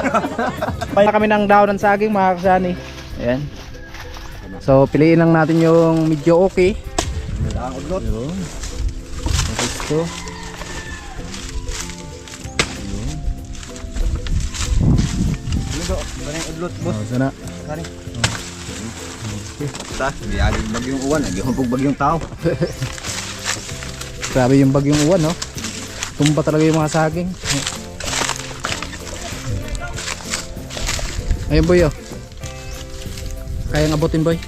Speaker 2: Paya kami ng daon ng saging mga kasani. Ayan. So piliin lang natin yung medyo okay.
Speaker 1: Ang udlot.
Speaker 2: Yun. Ito.
Speaker 1: Ganang udlot, boss.
Speaker 2: Oh, sana.
Speaker 1: Kani. Sa, di agad bagyong uwan, agad bagyong tao.
Speaker 2: Grabe yung bagyong uwan, no? Tumba talaga yung mga saging. Ayun, boy, oh. Kayang abutin, boy.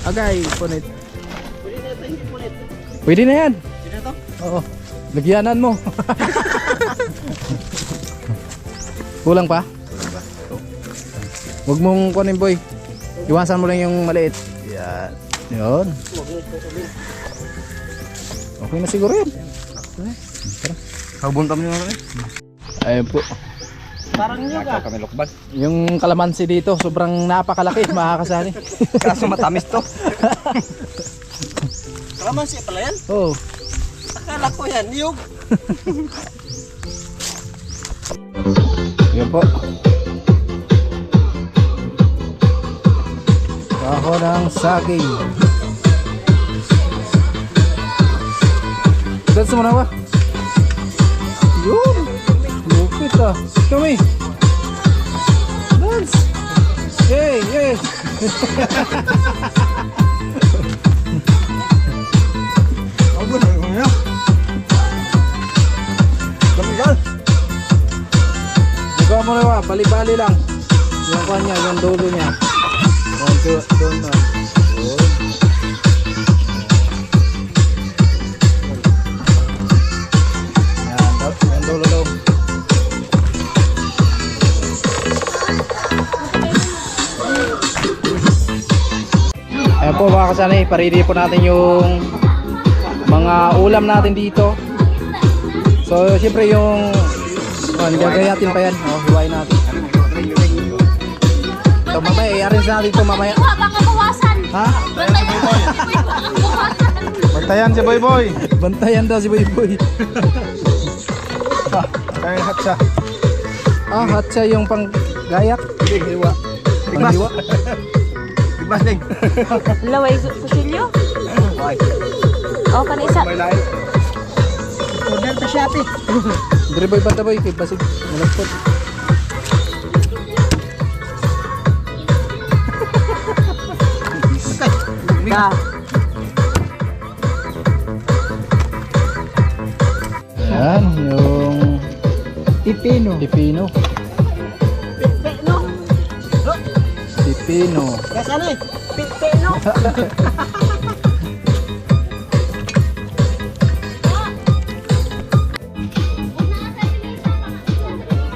Speaker 2: Agay, punit. Pwede na yan.
Speaker 1: Pwede na to?
Speaker 2: Oo. Lagyanan mo. Kulang pa? Huwag mong kunin, boy. Iwasan mo lang yung maliit. Yan. Yun. Okay na siguro yun.
Speaker 1: Habon kami naman.
Speaker 2: Ayun po.
Speaker 1: Parang niyo ka.
Speaker 6: Kami lokban.
Speaker 2: Yung kalamansi dito, sobrang napakalaki, makakasani.
Speaker 1: Kaso matamis to. Kalamansi pala yan?
Speaker 2: Oo.
Speaker 1: Akala ko yan, niyog.
Speaker 2: Yun po. Kaho ng saging. Dance mo na ba? Yun! Lupit ah. Kami! Dance! Yay! Yay! bali-bali lang. Yung kanya, yung dulo niya. Doon na. Yung dulo daw. Ayan po mga kasanay, parili po natin yung mga ulam natin dito. So syempre yung gagayatin pa yan. Hiwain natin. So mamaya, i-arrange natin ito mamaya.
Speaker 3: Baka bawasan.
Speaker 2: Ha?
Speaker 6: Bantayan si Boy Boy.
Speaker 2: Bantayan daw si Boy Boy.
Speaker 6: Kaya hatsa.
Speaker 2: Hatsa yung panggayak. Hiwa. Panghiwa.
Speaker 6: Tigmas ding.
Speaker 4: Laway kusilyo. Oh, kanisa.
Speaker 6: May lain.
Speaker 1: Order pa siya, ate.
Speaker 2: Dire Boy, banta Boy, kay basig. Malagpot. Yan, yung pipino. Pipino. Pipino.
Speaker 1: Yes, ano eh?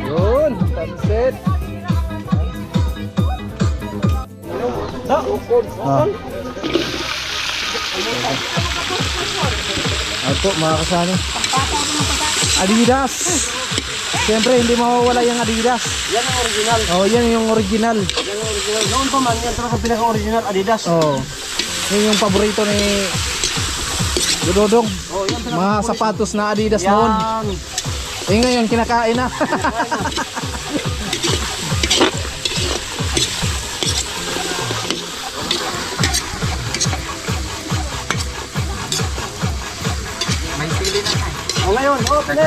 Speaker 2: Yun, pansit. Ito mga kasani. Adidas. Siyempre hindi mawawala yung Adidas.
Speaker 1: Yan ang original.
Speaker 2: Oh, yan yung original.
Speaker 1: Yan ang original. Noon pa man, yan talaga pinaka-original Adidas.
Speaker 2: Oh. Yun yung paborito ni Dudodong.
Speaker 1: Oh, yan talaga.
Speaker 2: Mga sapatos na Adidas noon.
Speaker 1: Yan.
Speaker 2: Eh ngayon kinakain na.
Speaker 1: O ngayon, pwede.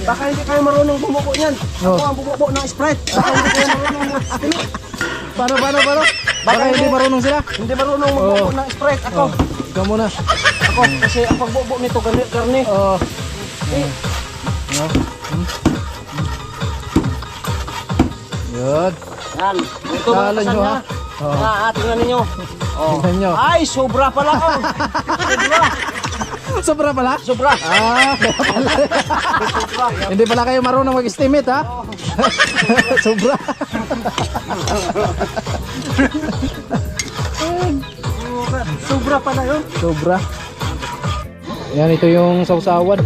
Speaker 1: Baka hindi kayo marunong bumuko niyan. Ako ang bumuko ng Sprite. Baka hindi kayo marunong
Speaker 2: Paano? Baka hindi marunong sila.
Speaker 1: Hindi marunong bumuko ng Sprite. Ako.
Speaker 2: Ikaw muna.
Speaker 1: Ako. Kasi ang pagbubo nito, garni.
Speaker 2: Oh. Yun.
Speaker 1: Yan. Ito mga
Speaker 2: Kala nyo ha.
Speaker 1: kasanya. Tingnan ninyo. Oh.
Speaker 2: Tingnan nyo.
Speaker 1: Ay, sobra pala ako.
Speaker 2: Sobra pala?
Speaker 1: Sobra.
Speaker 2: Kaya pala. Hindi pala kayo marunong mag-estimate ha? Sobra.
Speaker 1: Sobra pala yun.
Speaker 2: Sobra. Yan, ito yung sausawan.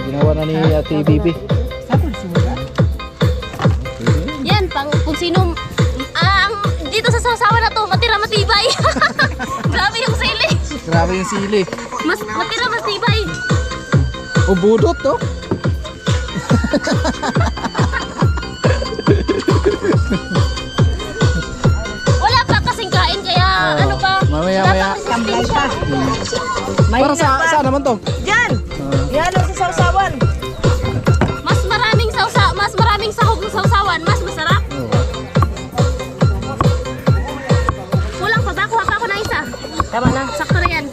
Speaker 2: Ginawa na ni Ate Bibi.
Speaker 3: Yan, kung sino dito sa sasawa na to, matira matibay. Grabe yung sili.
Speaker 2: Grabe yung sili.
Speaker 3: Matira matibay.
Speaker 2: O budot to.
Speaker 3: Wala pa kasing kain kaya ano pa.
Speaker 2: Mamaya.
Speaker 3: Tambay pa.
Speaker 2: Para saan naman to?
Speaker 4: Diyan. Yan ang sa sausawan.
Speaker 3: Mas maraming sahog ng sausawan, mas masarap. Kulang pa ba? Kuha pa ako na isa.
Speaker 4: Tama na.
Speaker 3: Sakto na yan.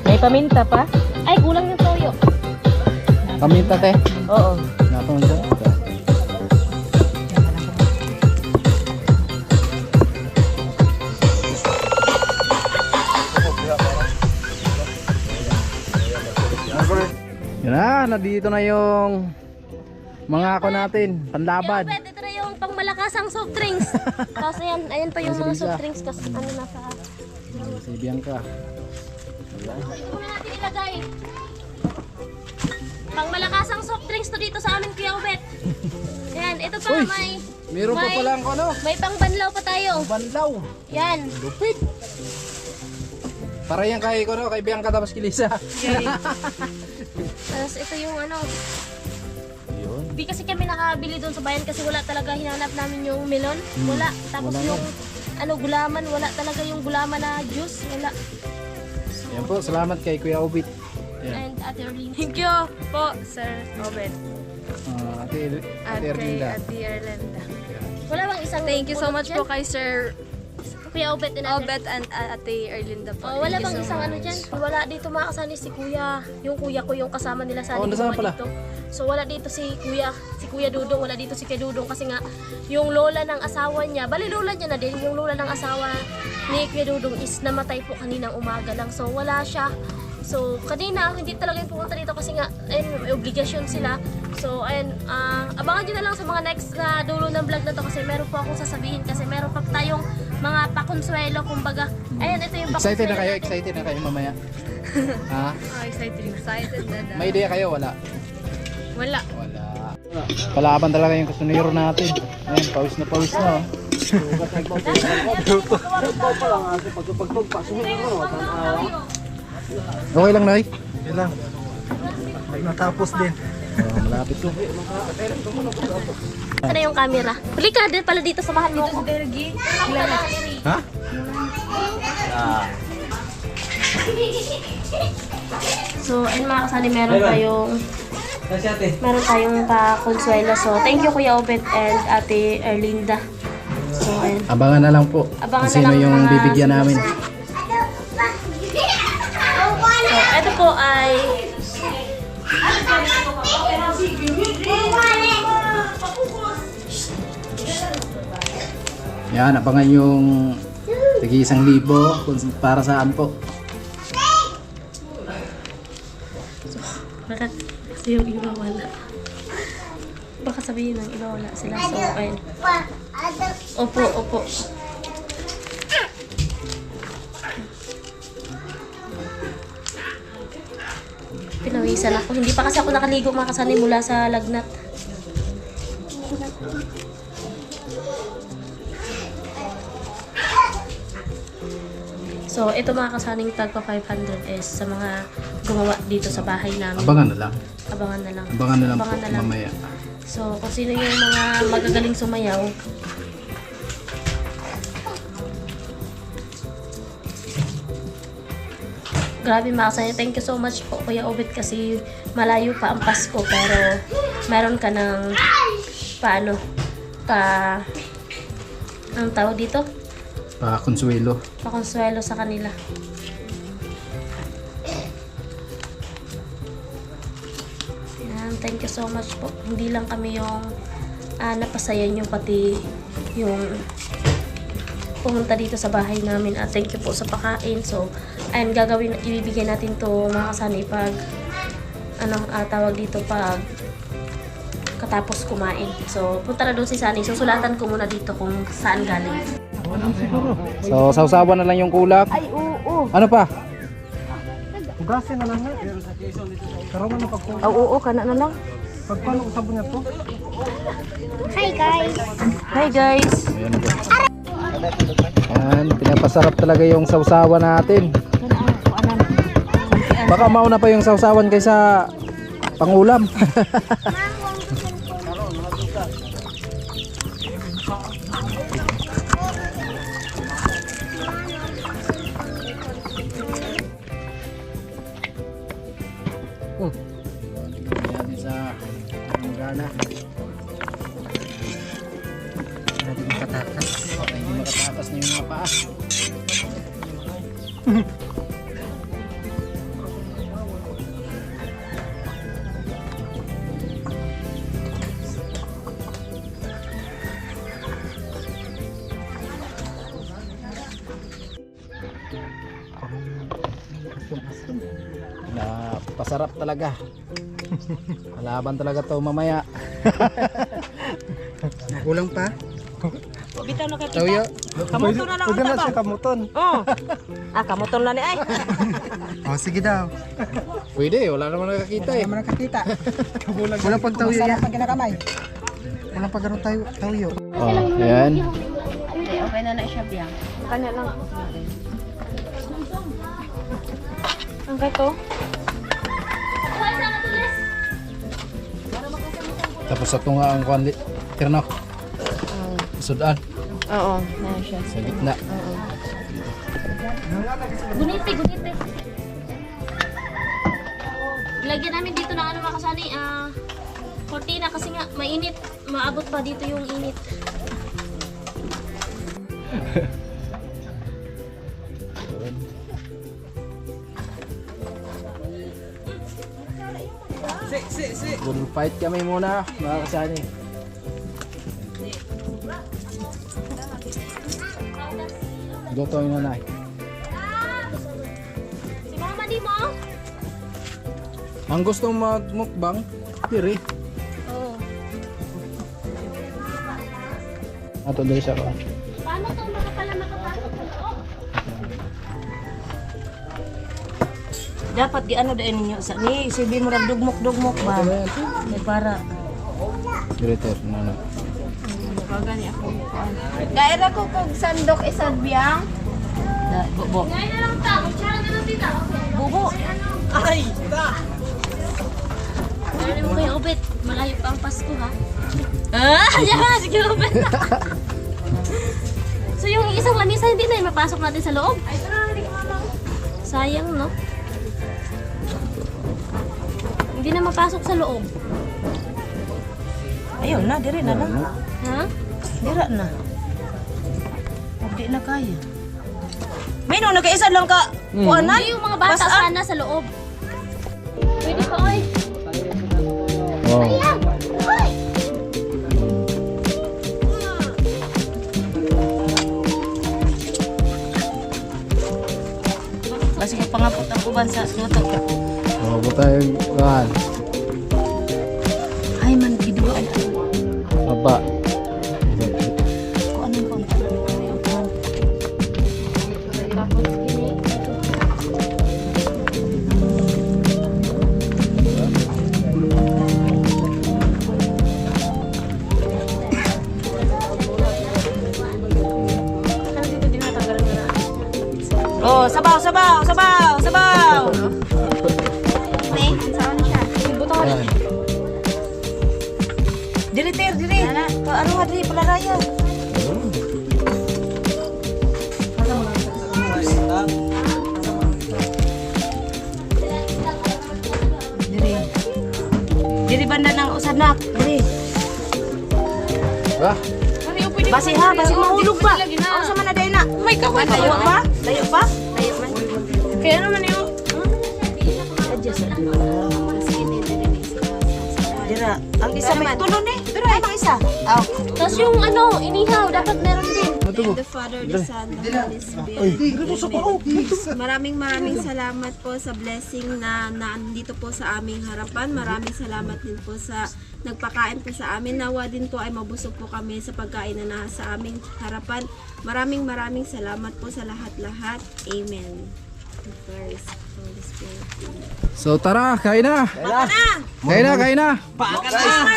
Speaker 4: May paminta pa?
Speaker 3: Ay, kulang yung toyo.
Speaker 2: Paminta te.
Speaker 4: Oo.
Speaker 2: Napunta. Yan na, nandito na yung mga ako natin, panlaban.
Speaker 3: Pwede ito na yung pangmalakasang soft drinks. Tapos ayan pa yung mga soft drinks kasi ano nasa...
Speaker 2: Si Bianca.
Speaker 3: Ito na natin ilagay. Pangmalakasang soft drinks to dito sa amin, Kuya Ubet. Yan, ito pa
Speaker 2: Uy,
Speaker 3: may...
Speaker 2: Meron pa palang ano,
Speaker 3: May pangbanlaw pa tayo.
Speaker 2: banlaw.
Speaker 3: Yan.
Speaker 2: Lupit. Para yan kay ko no, kay Bianca tapos kilisa.
Speaker 3: Tapos ito yung ano. Di kasi kami nakabili doon sa bayan kasi wala talaga, hinanap namin yung melon. Wala. Tapos
Speaker 2: Wala
Speaker 3: yung ano gulaman, wala talaga yung gulaman na juice. Wala.
Speaker 2: Yan po, salamat kay Kuya Obit.
Speaker 3: And
Speaker 2: Yan.
Speaker 3: Ate Erlene.
Speaker 4: Thank you po, Sir Obed.
Speaker 2: Ate Erlinda.
Speaker 4: Ate Erlenda.
Speaker 3: Wala bang isang
Speaker 4: Thank you so
Speaker 3: pulot
Speaker 4: much
Speaker 3: dyan?
Speaker 4: po kay Sir
Speaker 3: Kuya Obet and Ate.
Speaker 7: Obet and Ate Erlinda po.
Speaker 3: Oh, wala
Speaker 7: Thank you
Speaker 3: bang
Speaker 7: so
Speaker 3: isang
Speaker 7: much.
Speaker 3: ano dyan? Wala dito mga kasani si Kuya. Yung kuya ko yung kasama nila sa
Speaker 2: Oh, nasaan pala?
Speaker 3: dito. So wala dito si Kuya Dudong, wala dito si Kuya Dudong kasi nga yung lola ng asawa niya, bali lola niya na din, yung lola ng asawa ni Kuya Dudong is namatay po kaninang umaga lang. So wala siya. So kanina hindi talaga yung pumunta dito kasi nga ayun, may obligasyon sila. So ayun, abangan nyo na lang sa mga next na dulo ng vlog na to kasi meron po akong sasabihin kasi meron pa tayong mga pakonsuelo kumbaga. Ayun, ito yung
Speaker 2: Excited na
Speaker 3: pakonsuelo
Speaker 2: kayo?
Speaker 3: natin.
Speaker 2: Excited na kayo mamaya? Ha?
Speaker 7: Excited na daw.
Speaker 2: May idea kayo? Wala?
Speaker 7: Wala.
Speaker 2: Wala. Palaban talaga yung kasuniro natin. Ayun, pawis na pawis na. Oh. Okay lang, Nay?
Speaker 1: Yun lang. Natapos din.
Speaker 2: Oh, malapit ko.
Speaker 3: Ito na yung camera. Huli ka din pala dito, samahan mo ako.
Speaker 2: Ha?
Speaker 3: So, ayun mga kasali, meron tayong pa-consuelo. So, thank you Kuya Obet and Ate Erlinda. So, ayun.
Speaker 2: Abangan na lang po
Speaker 3: Abangan
Speaker 2: kung sino
Speaker 3: na lang
Speaker 2: yung
Speaker 3: mga
Speaker 2: bibigyan namin.
Speaker 3: So, ito po ay...
Speaker 2: Yan, abangan yung tigi 1,000 kung para saan po.
Speaker 3: Bakit? Kasi yung iba wala. Baka sabihin ng iba wala sila. So, ayun. Opo. Pinawisan ako. Hindi pa kasi ako nakaligo mga kasani mula sa lagnat. So, ito mga kasaning tagpa 500 is sa mga gumawa dito sa bahay namin.
Speaker 2: Abangan na lang.
Speaker 3: Abangan na lang.
Speaker 2: Abangan na lang
Speaker 3: Abangan
Speaker 2: po
Speaker 3: na lang.
Speaker 2: mamaya.
Speaker 3: So, kung sino yung mga magagaling sumayaw, grabe mga kasani. Thank you so much po Kuya Obet kasi malayo pa ang Pasko pero meron ka ng ang tawag dito?
Speaker 2: Pa-consuelo.
Speaker 3: Pakonsuelo sa kanila. Yan, thank you so much po. Hindi lang kami yung napasaya nyo, pati yung pumunta dito sa bahay namin. At thank you po sa pakain. So, ayun, ibibigay natin to mga kasani pag tawag dito pag katapos kumain. So, punta na doon si Sunny. Susulatan ko muna dito kung saan galing.
Speaker 2: So, sausawan na lang yung kulak.
Speaker 4: Ay, oo.
Speaker 2: Ano pa?
Speaker 1: Hugasin na lang na. Karoon na pagkuha.
Speaker 4: Oo, kana na lang.
Speaker 1: Pagpano usap niya to?
Speaker 3: Hi guys!
Speaker 4: Hi guys.
Speaker 2: Ayan na po. Ayan, pinapasarap talaga yung sausawan natin. Baka mauna pa yung sausawan kaysa pangulam. Ayan sa gana. Hindi makatakas. Hindi makatakas na yung mga paa. Na pasarap talaga. Malaban talaga to mamaya.
Speaker 1: Kulang pa?
Speaker 4: Bitaw na kita.
Speaker 2: Tawyo.
Speaker 4: Kamuton na lang
Speaker 1: Pwede
Speaker 4: ang
Speaker 1: na
Speaker 4: taba.
Speaker 1: siya kamuton.
Speaker 4: Oh. Kamuton na ni ay.
Speaker 1: Oh, sige daw.
Speaker 2: Pwede, wala naman nakakita eh.
Speaker 1: Wala nakakita. Wala pag tawyo yan. Pag kinakamay. Wala pag ganun tawyo.
Speaker 2: Oh, ayan.
Speaker 7: Okay na na siya biya.
Speaker 4: Kanya lang. Ang kato?
Speaker 2: Tapos ito nga ang kwan Tirno. Sudan
Speaker 7: Oo, na siya.
Speaker 2: sa gitna.
Speaker 3: Gunite. Lagyan namin dito ng mga kasani, kortina kasi nga mainit. Maabot pa dito yung init.
Speaker 2: Good fight kami muna mga kasani. Goto yung nanay.
Speaker 3: Si mama di mo?
Speaker 2: Ang gusto magmukbang, piri.
Speaker 3: Oo.
Speaker 2: Ato dali siya ko.
Speaker 3: Paano to pala makapasok sa loob?
Speaker 4: Dapat giano daan ninyo sa ni sibi mo rag dugmok-dugmok ba. May para
Speaker 2: Director, nana.
Speaker 4: kagani ako kuan.
Speaker 7: Gaira ko kog sandok isad biyang.
Speaker 4: Bubo.
Speaker 3: Ngayon na lang ta. Kutsara na lang tita.
Speaker 4: Bubo.
Speaker 3: Dali mo kay Obet. Malayo pa ang Pasko ha. Yan! Sige Obet. So yung isang lamisa hindi na mapasok natin sa loob. Sayang no? Hindi na mapasok sa loob.
Speaker 4: Ayun na dire na lang.
Speaker 3: Ha?
Speaker 4: Dira na. Hindi na kaya. Mino nag-isa lang ka. Kuanan
Speaker 3: Hindi yung mga bata sana sa loob. Pwede pa oy.
Speaker 2: Wow.
Speaker 3: Oy!
Speaker 4: Kasi pangapot ang uban sa luto.
Speaker 2: Oh, tayo kan.
Speaker 4: Ay man giduan.
Speaker 2: Baba.
Speaker 4: Kuanan ko.
Speaker 3: Tapos ini. Kan dito din natanggalan na.
Speaker 4: Oh, sabaw, sabaw, sabaw, sabaw.
Speaker 7: Ne, saan siya?
Speaker 2: Ayan.
Speaker 4: Dili ter, dili. Ano nga dili pala raya. Diri. Diri banda ng usanak. Diri.
Speaker 2: Bah.
Speaker 4: Basi ha, basi mahulog ba? Ako sa man na day na. May kawan. Layo ba? Layo ba?
Speaker 7: Layo man.
Speaker 4: Kaya naman yung... Dira. Ang isa may tulon eh. Pero ay mang isa.
Speaker 3: Tapos yung ano, inihaw, dapat meron din.
Speaker 7: The Father, the Son, the Holy Spirit. Maraming salamat po sa blessing na nandito po sa aming harapan. Maraming salamat din po sa nagpakain po sa amin. Nawa din po ay mabusog po kami sa pagkain na nasa aming harapan. Maraming salamat po sa lahat-lahat. Amen. First, Holy Spirit.
Speaker 2: So tara, kain na. Kain na.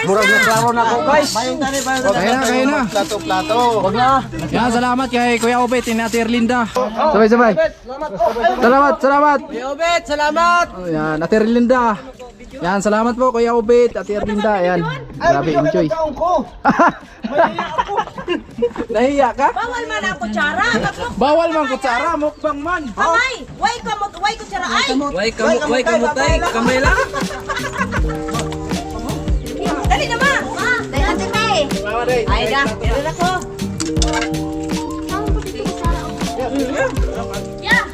Speaker 1: Murag na klaro na ako guys.
Speaker 2: Kain na.
Speaker 1: Plato. Wag na.
Speaker 2: Yan, salamat kay Kuya Obet, ni Ate Erlinda. Sabay. Salamat. Kuya Obet, salamat. Yan, Ate Erlinda. Yan, salamat po Kuya Obet, Ate Erlinda. Yan. Grabe, enjoy. Nahiya ka?
Speaker 4: Bawal man ang kutsara.
Speaker 2: Bawal man kutsara, mukbang man.
Speaker 4: Kamay. Way kutsara ay.
Speaker 6: Way kamutay, kamay lang.
Speaker 4: Dali naman.
Speaker 7: Dahil natin na eh.
Speaker 4: Ay da. Dali na ko.
Speaker 3: Yeah!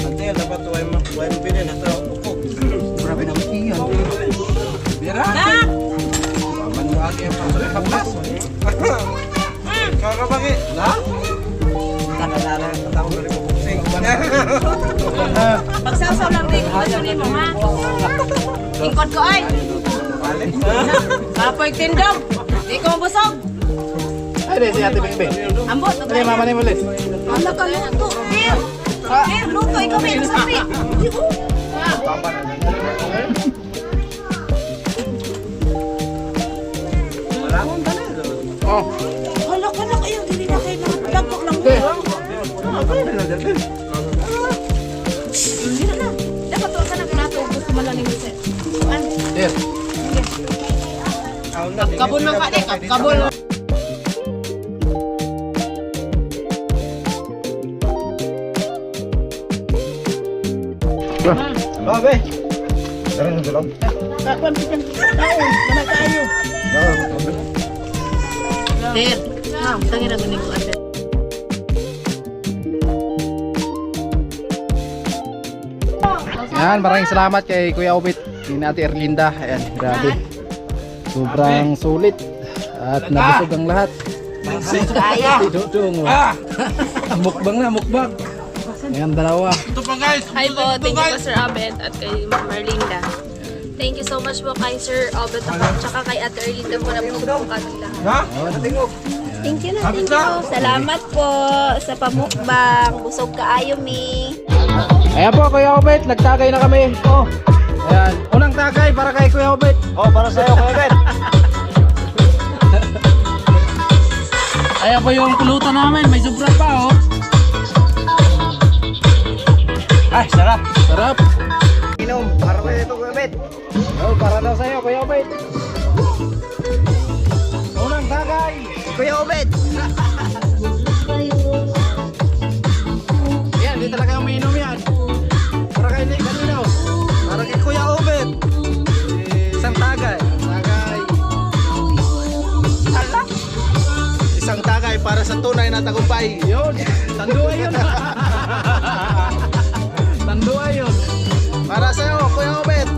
Speaker 5: Ante, dapat way mo bilhin na tao buko. Grabe na iyan. Bira. Manuagi ang pagkas. Kakabagi. Na? Kanalala ang tao na rin buksing.
Speaker 4: Pagsasaw lang rin kung gusto ni mo ha. Ingkod ko ay. Kapoy tindog. Di ko mabusog.
Speaker 2: Ay, si Ate Bingbe.
Speaker 4: Ambot.
Speaker 2: Ay, mama ni Mulis.
Speaker 4: Ano ka luto? Ter, luto. Ikaw may masabi.
Speaker 2: Oh.
Speaker 4: Halak ayun. Dili na kayo na. Lagpok lang. Hindi na. Dapat to ka na plato. Gusto malalim sa.
Speaker 2: There.
Speaker 4: Kabul ng kade. Kabul.
Speaker 1: Babe.
Speaker 2: Yan, maraming salamat kay Kuya Obit, kay Ate Erlinda. Ayan, grabe. Sobrang sulit at nabusog ang lahat. Si Dudong. Mukbang na, mukbang. Ayan, dalawa.
Speaker 3: Hi po, thank you po Sir Abet at kay Ma'am Erlinda. Thank you so much po kay Sir Abet at saka kay Ate Erlinda po na pinagbubukan nila.
Speaker 7: Thank you na, thank you. Salamat po sa pamukbang. Busog kaayo mi.
Speaker 2: Ayan po, Kuya Obet, nagtagay na kami. Oh. Ayan, unang tagay para kay Kuya Obet.
Speaker 1: Oh, para sa'yo, Kuya Ben.
Speaker 2: Ayan po yung pulutan namin, may sobra pa oh.
Speaker 1: Ay, sarap.
Speaker 2: Sarap.
Speaker 1: Inom, para kayo ito, Kuya Ben.
Speaker 2: Oh, para daw sa'yo, Kuya Obet. Unang tagay.
Speaker 1: Kuya Obed.
Speaker 2: Yan, di talaga umiinom yan. Para kay Nick, kanino?
Speaker 1: Para kay Kuya Obed. Isang tagay.
Speaker 5: Isang tagay para sa tunay na tagumpay.
Speaker 2: Yun, tanduay yun. Tanduay yun.
Speaker 5: Para sa'yo, Kuya Obed.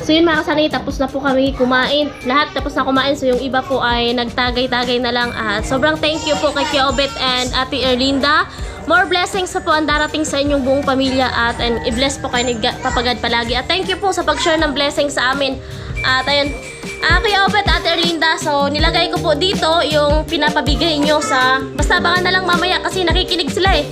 Speaker 3: So yun mga kasani, tapos na po kami kumain. Lahat tapos na kumain. So yung iba po ay nagtagay-tagay na lang. Sobrang thank you po kay Kuya Obet and Ate Erlinda. More blessings sa po ang darating sa inyong buong pamilya at i-bless po kayo ni Papagad palagi. At thank you po sa pag-share ng blessings sa amin. At ayun, Kuya Obet, Ate Erlinda, so nilagay ko po dito yung pinapabigay nyo sa... Basta abangan na lang mamaya kasi nakikinig sila eh.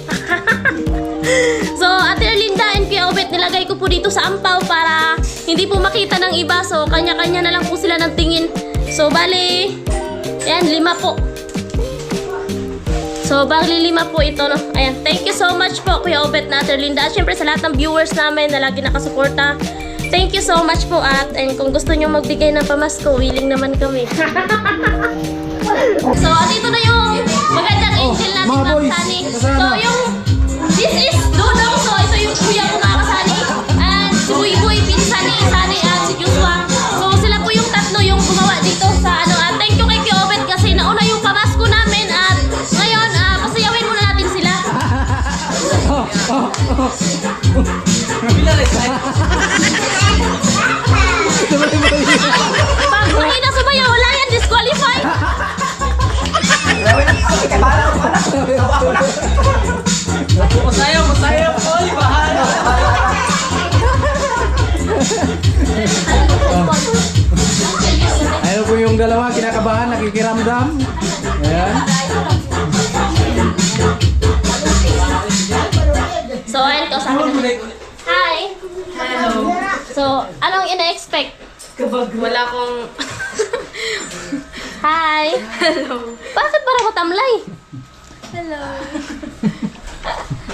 Speaker 3: So, Ate Erlinda and Kuya Obet, nilagay ko po dito sa ampaw para hindi po makita ng iba. So, kanya-kanya na lang po sila ng tingin. So, bali, ayan, 5 po. So, bali 5 po ito, no? Ayan, thank you so much po, Kuya Obet na Ate Erlinda. At syempre sa lahat ng viewers namin na lagi nakasuporta. Thank you so much po at and kung gusto nyo magbigay ng pamasko, willing naman kami. So, at ito na yung magandang angel natin,
Speaker 2: mga
Speaker 3: Ma'am
Speaker 2: boys,
Speaker 3: Sani.
Speaker 2: kasama.
Speaker 3: So, yung this is Dudong. So, ito yung kuya ko mga kasani. And si Buy-Buy, pinsan ni Sani at si Joshua. So, sila po yung tatlo yung gumawa dito sa ano. At thank you kay Kuya Obet kasi nauna yung pamasko namin. At ngayon, pasayawin muna natin sila. Pag hindi na sumayaw, wala yan, disqualified.
Speaker 1: Masaya po, bahala.
Speaker 2: Ayun po yung dalawa, kinakabahan, nakikiramdam. Ayan.
Speaker 3: So, ayun ko, sabi na. Hi! Hello! So, anong ina-expect? Wala akong... Hi! Hello! Bakit parang mo tamlay? Hello!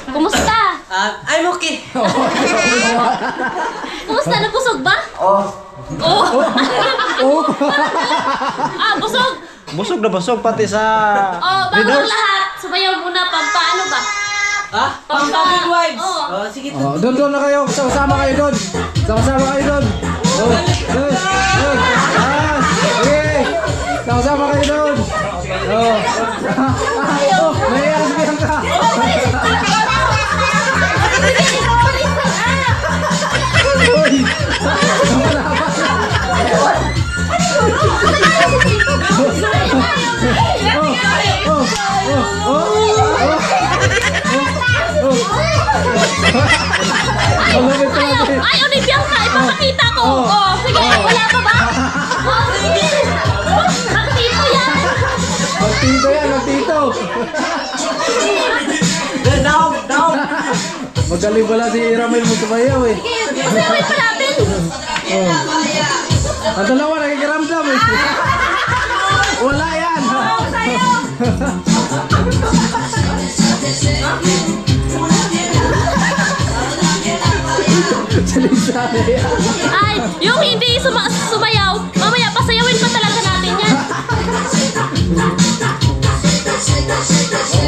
Speaker 3: Kumusta?
Speaker 4: I'm okay.
Speaker 3: Kumusta? Nabusog ba?
Speaker 1: Oh,
Speaker 3: Oh! Busog!
Speaker 1: busog na busog pati sa...
Speaker 3: Oh, bago ang lahat, sumayaw muna paano ba?
Speaker 4: Ha? Pang-couple wives.
Speaker 3: Oo.
Speaker 4: Oh, sige.
Speaker 2: Oh, doon na kayo. Sama kayo doon. Sama kayo doon. Doon. Okay. Sama kayo doon. Mayroon silang ka.
Speaker 3: Ay, Olivia ka! Ipapakita ko! Oh, sige, wala pa ba? Oh, sige! Magtito yan!
Speaker 2: Magtito yan, magtito.
Speaker 1: Down!
Speaker 2: Magaling pala si Ramel mo sumayaw eh.
Speaker 3: Pasawin pa natin!
Speaker 2: Ang dalawa nakikiramdam eh. Wala yan.
Speaker 3: Ay, yung hindi sumayaw, mamaya pasayawin pa talaga natin yan.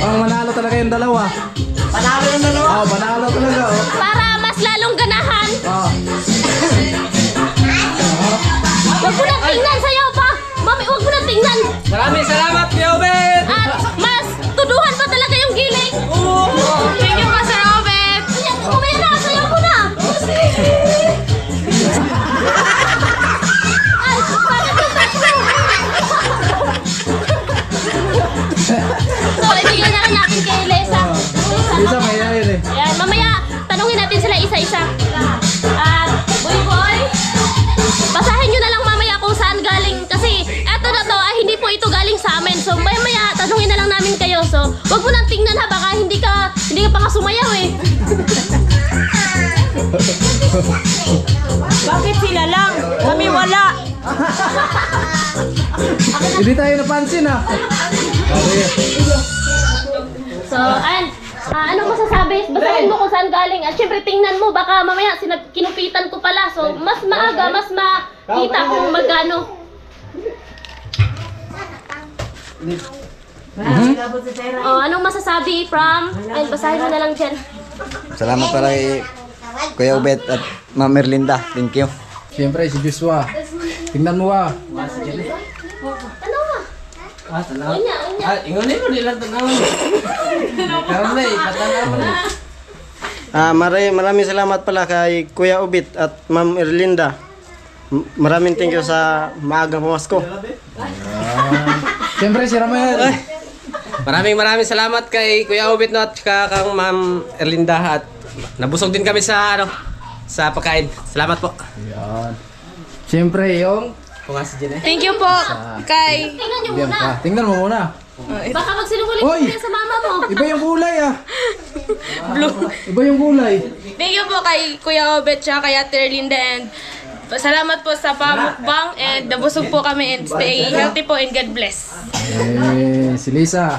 Speaker 2: Ang manalo talaga yung dalawa. Oh, panalo talaga oh.
Speaker 3: Para mas lalong ganahan.
Speaker 2: Oh.
Speaker 3: Huwag mo nang tingnan, sayaw pa. Mami, huwag mo nang tingnan.
Speaker 6: Maraming salamat, Kuya Obet!
Speaker 3: At mas tuduhan pa talaga yung giling. Thank you po, Sir Obet. Kumaya na, sayaw ko na. Ay, bakit yung tatlo? So, ibigay na rin natin kay Lesa.
Speaker 2: Lisa, may yun eh.
Speaker 3: Ayan, mamaya, tanungin natin sila isa-isa. At, Boy Boy, basahin nyo na lang mamaya kung saan galing. Kasi, eto na to, hindi po ito galing sa amin. So, mamaya, tanungin na lang namin kayo. So, wag mo nang tingnan ha, baka hindi ka pa nga sumayaw eh.
Speaker 4: Bakit sila lang? Kami wala.
Speaker 2: Hindi tayo napansin ah. Okay.
Speaker 3: So, ayan. Anong masasabi? Basahin mo kung saan galing. At syempre, tingnan mo, baka mamaya kinupitan ko pala. So, mas maaga, mas makita kung magkano. Oh, anong masasabi from? Ayun, basahin mo na lang dyan.
Speaker 6: Salamat para kay Kuya Obet at Ma'am Merlinda. Thank you.
Speaker 2: Siyempre, si Joshua. Tingnan mo ah.
Speaker 3: Ano nga? Unya.
Speaker 6: Ingunin mo nilang tanawin. Karoon na eh, patanaw na.
Speaker 5: Maraming salamat pala kay Kuya Obet at Ma'am Erlinda. Maraming thank you sa maagang pamasko.
Speaker 2: Siyempre, si Ramel.
Speaker 6: Maraming salamat kay Kuya Obet no, at kang Ma'am Erlinda at nabusog din kami sa sa pagkain. Salamat po.
Speaker 2: Yan. Siyempre, yung
Speaker 6: Pumas din eh.
Speaker 7: Thank you po kay...
Speaker 3: Tingnan nyo
Speaker 2: Bianca.
Speaker 3: muna.
Speaker 2: Tingnan mo muna.
Speaker 3: Baka magsinungaling
Speaker 2: Oy!
Speaker 3: ka sa mama mo.
Speaker 2: Iba yung kulay ah. Iba yung kulay.
Speaker 7: Thank you po kay Kuya Obet siya, kay Ate Erlinda, and salamat po sa pamukbang, and nabusog po kami, and stay healthy po, and God bless.
Speaker 2: Eh, si Lisa.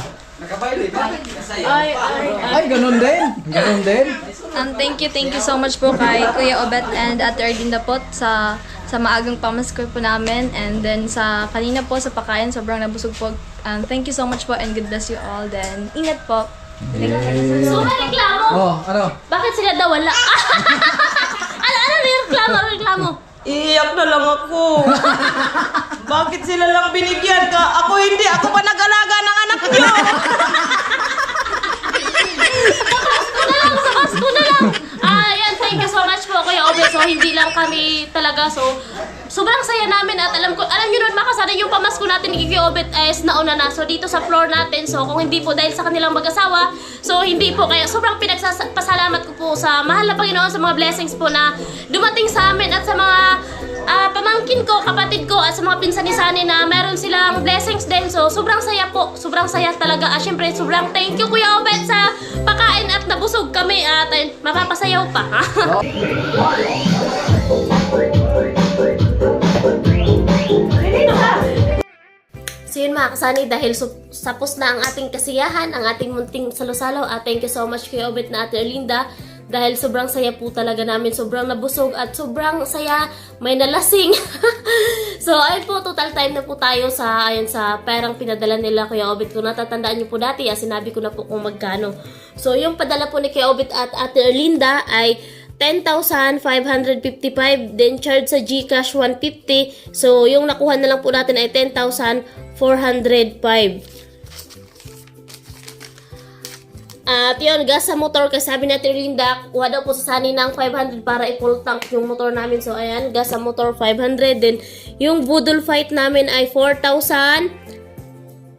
Speaker 2: Ay, ganun din. Ganun din.
Speaker 8: Thank you so much po kay Kuya Obet and Ate Erlinda po sa maagang pamasko po namin, and then sa kanina po sa pakain, sobrang nabusog po. Thank you so much po and God bless you all. Then, ingat po.
Speaker 3: So, may reklamo.
Speaker 2: Oh, ano?
Speaker 3: Bakit sila daw wala? ano may reklamo?
Speaker 4: Iiyak na lang ako. Bakit sila lang binigyan ka? Ako hindi. Ako pa nag-alaga ng anak niyo.
Speaker 3: Sa Pasko na lang. Ayan, thank you so much po Kuya Obet. So, hindi lang kami talaga. So, sobrang saya namin at alam nyo nun makasana yung pamasko natin ni Kuya Obet is nauna na. So, dito sa floor natin. So, kung hindi po dahil sa kanilang mag-asawa, so, hindi po. Kaya sobrang pinagpasalamat ko po sa mahal na Panginoon sa mga blessings po na dumating sa amin at sa mga pamangkin ko, kapatid ko at sa mga pinsan ni Sunny na meron silang blessings din. So, sobrang saya po. Sobrang saya talaga. Syempre, sobrang thank you Kuya Obet sa pakain at nabusog kami at mapapasayaw pa. Ha? So yun mga kasani, dahil sapos na ang ating kasiyahan, ang ating munting salo-salo, at thank you so much Kuya Obet na Ate Erlinda. Dahil sobrang saya po talaga namin, sobrang nabusog at sobrang saya, may nalasing. So ayun po, total time na po tayo sa perang pinadala nila Kuya Obet. Kung natatandaan niyo po dati, sinabi ko na po kung magkano. So yung padala po ni Kuya Obet at Ate Erlinda ay 10,555, then charge sa GCash 150. So yung nakuha na lang po natin ay 10,405. At yun, gas sa motor, kasi sabi natin Linda, kuha daw po sa Sunny ng 500 para i-full tank yung motor namin. So ayan, gas sa motor 500. Then yung Budol Fight namin ay 4,555.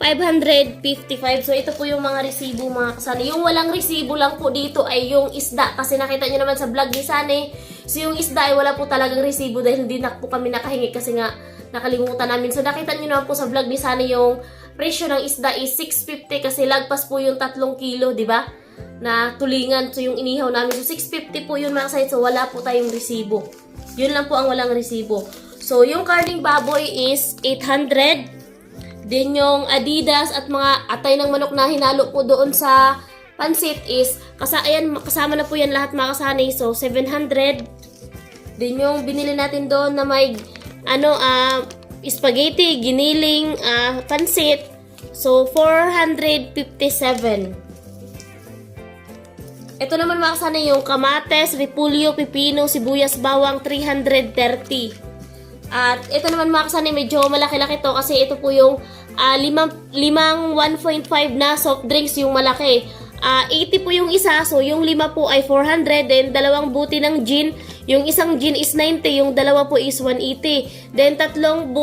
Speaker 3: So ito po yung mga resibo mga kasani. Yung walang resibo lang po dito ay yung isda. Kasi nakita nyo naman sa vlog ni Sunny. So yung isda ay wala po talagang resibo dahil hindi na po kami nakahingi kasi nga nakalimutan namin. So nakita nyo naman po sa vlog ni Sunny yung presyo ng isda is 650 kasi lagpas po yung 3 kilo, di ba? Na tulingan. So yung inihaw namin. So 650 po yun mga kasani. So wala po tayong resibo. Yun lang po ang walang resibo. So yung karning baboy is 800. Then yung Adidas at mga atay ng manok na hinalo po doon sa pansit is kasama na po yan lahat mga kasani. So 700. Then yung binili natin doon na may spaghetti, giniling, pansit. So 457. Ito naman mga kasani yung kamates, repulyo, pipino, sibuyas, bawang 330. At ito naman mga kasani medyo malaki-laki to kasi ito po yung limang 1.5 na soft drinks yung malaki. 80 po yung isa, so yung 5 po ay 400, then 2 buti ng gin, yung isang gin is 90, yung 2 po is 180, then tatlong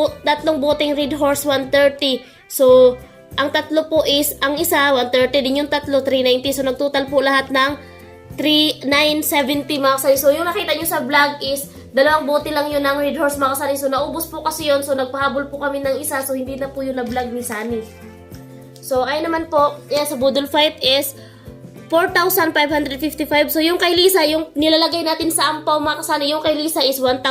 Speaker 3: boteng Red Horse 130, so ang tatlo po is, ang isa 130, din yung tatlo 390, so nagtotal po lahat ng 970 mga kasari. So yung nakita nyo sa vlog is 2 bote lang yun ng Red Horse mga kasari, so naubos po kasi yun, so nagpahabol po kami ng isa, so hindi na po yun na vlog ni Sunny. So, ay naman po, yan, sa Budol Fight is 4,555. So, yung kay Lisa, yung nilalagay natin sa ampaw mga kasani, yung kay Lisa is 1,000,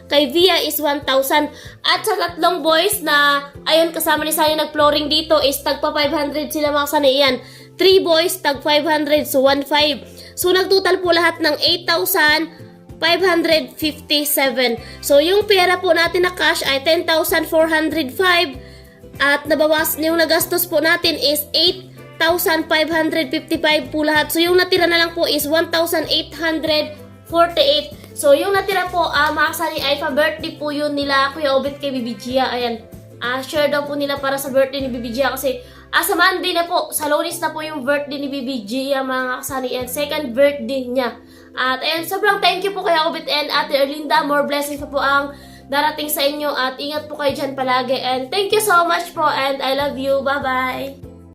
Speaker 3: kay Via is 1,000. At sa tatlong boys na, ayun, kasama ni Sunny nag-flooring dito is tagpa 500 sila mga kasani. Yan, 3 boys, tag 500, so 1,500. So, nagtotal po lahat ng 8,557. So, yung pera po natin na cash ay 10,405. At nabawas, yung nagastos po natin is 8,555 po lahat. So yung natira na lang po is 1,848. So yung natira po, mga kasani, ay pa-birthday po yun nila Kuya Obet kay Bibi Gia. Ayan, share daw po nila para sa birthday ni Bibi Gia kasi sa Monday na po, sa Lunes na po yung birthday ni Bibi Gia mga kasani, and second birthday niya. At ayan, sobrang thank you po Kuya Obet and Ate Erlinda. More blessings pa po ang darating sa inyo at ingat po kayo dyan palagi, and thank you so much po and I love you. Bye bye.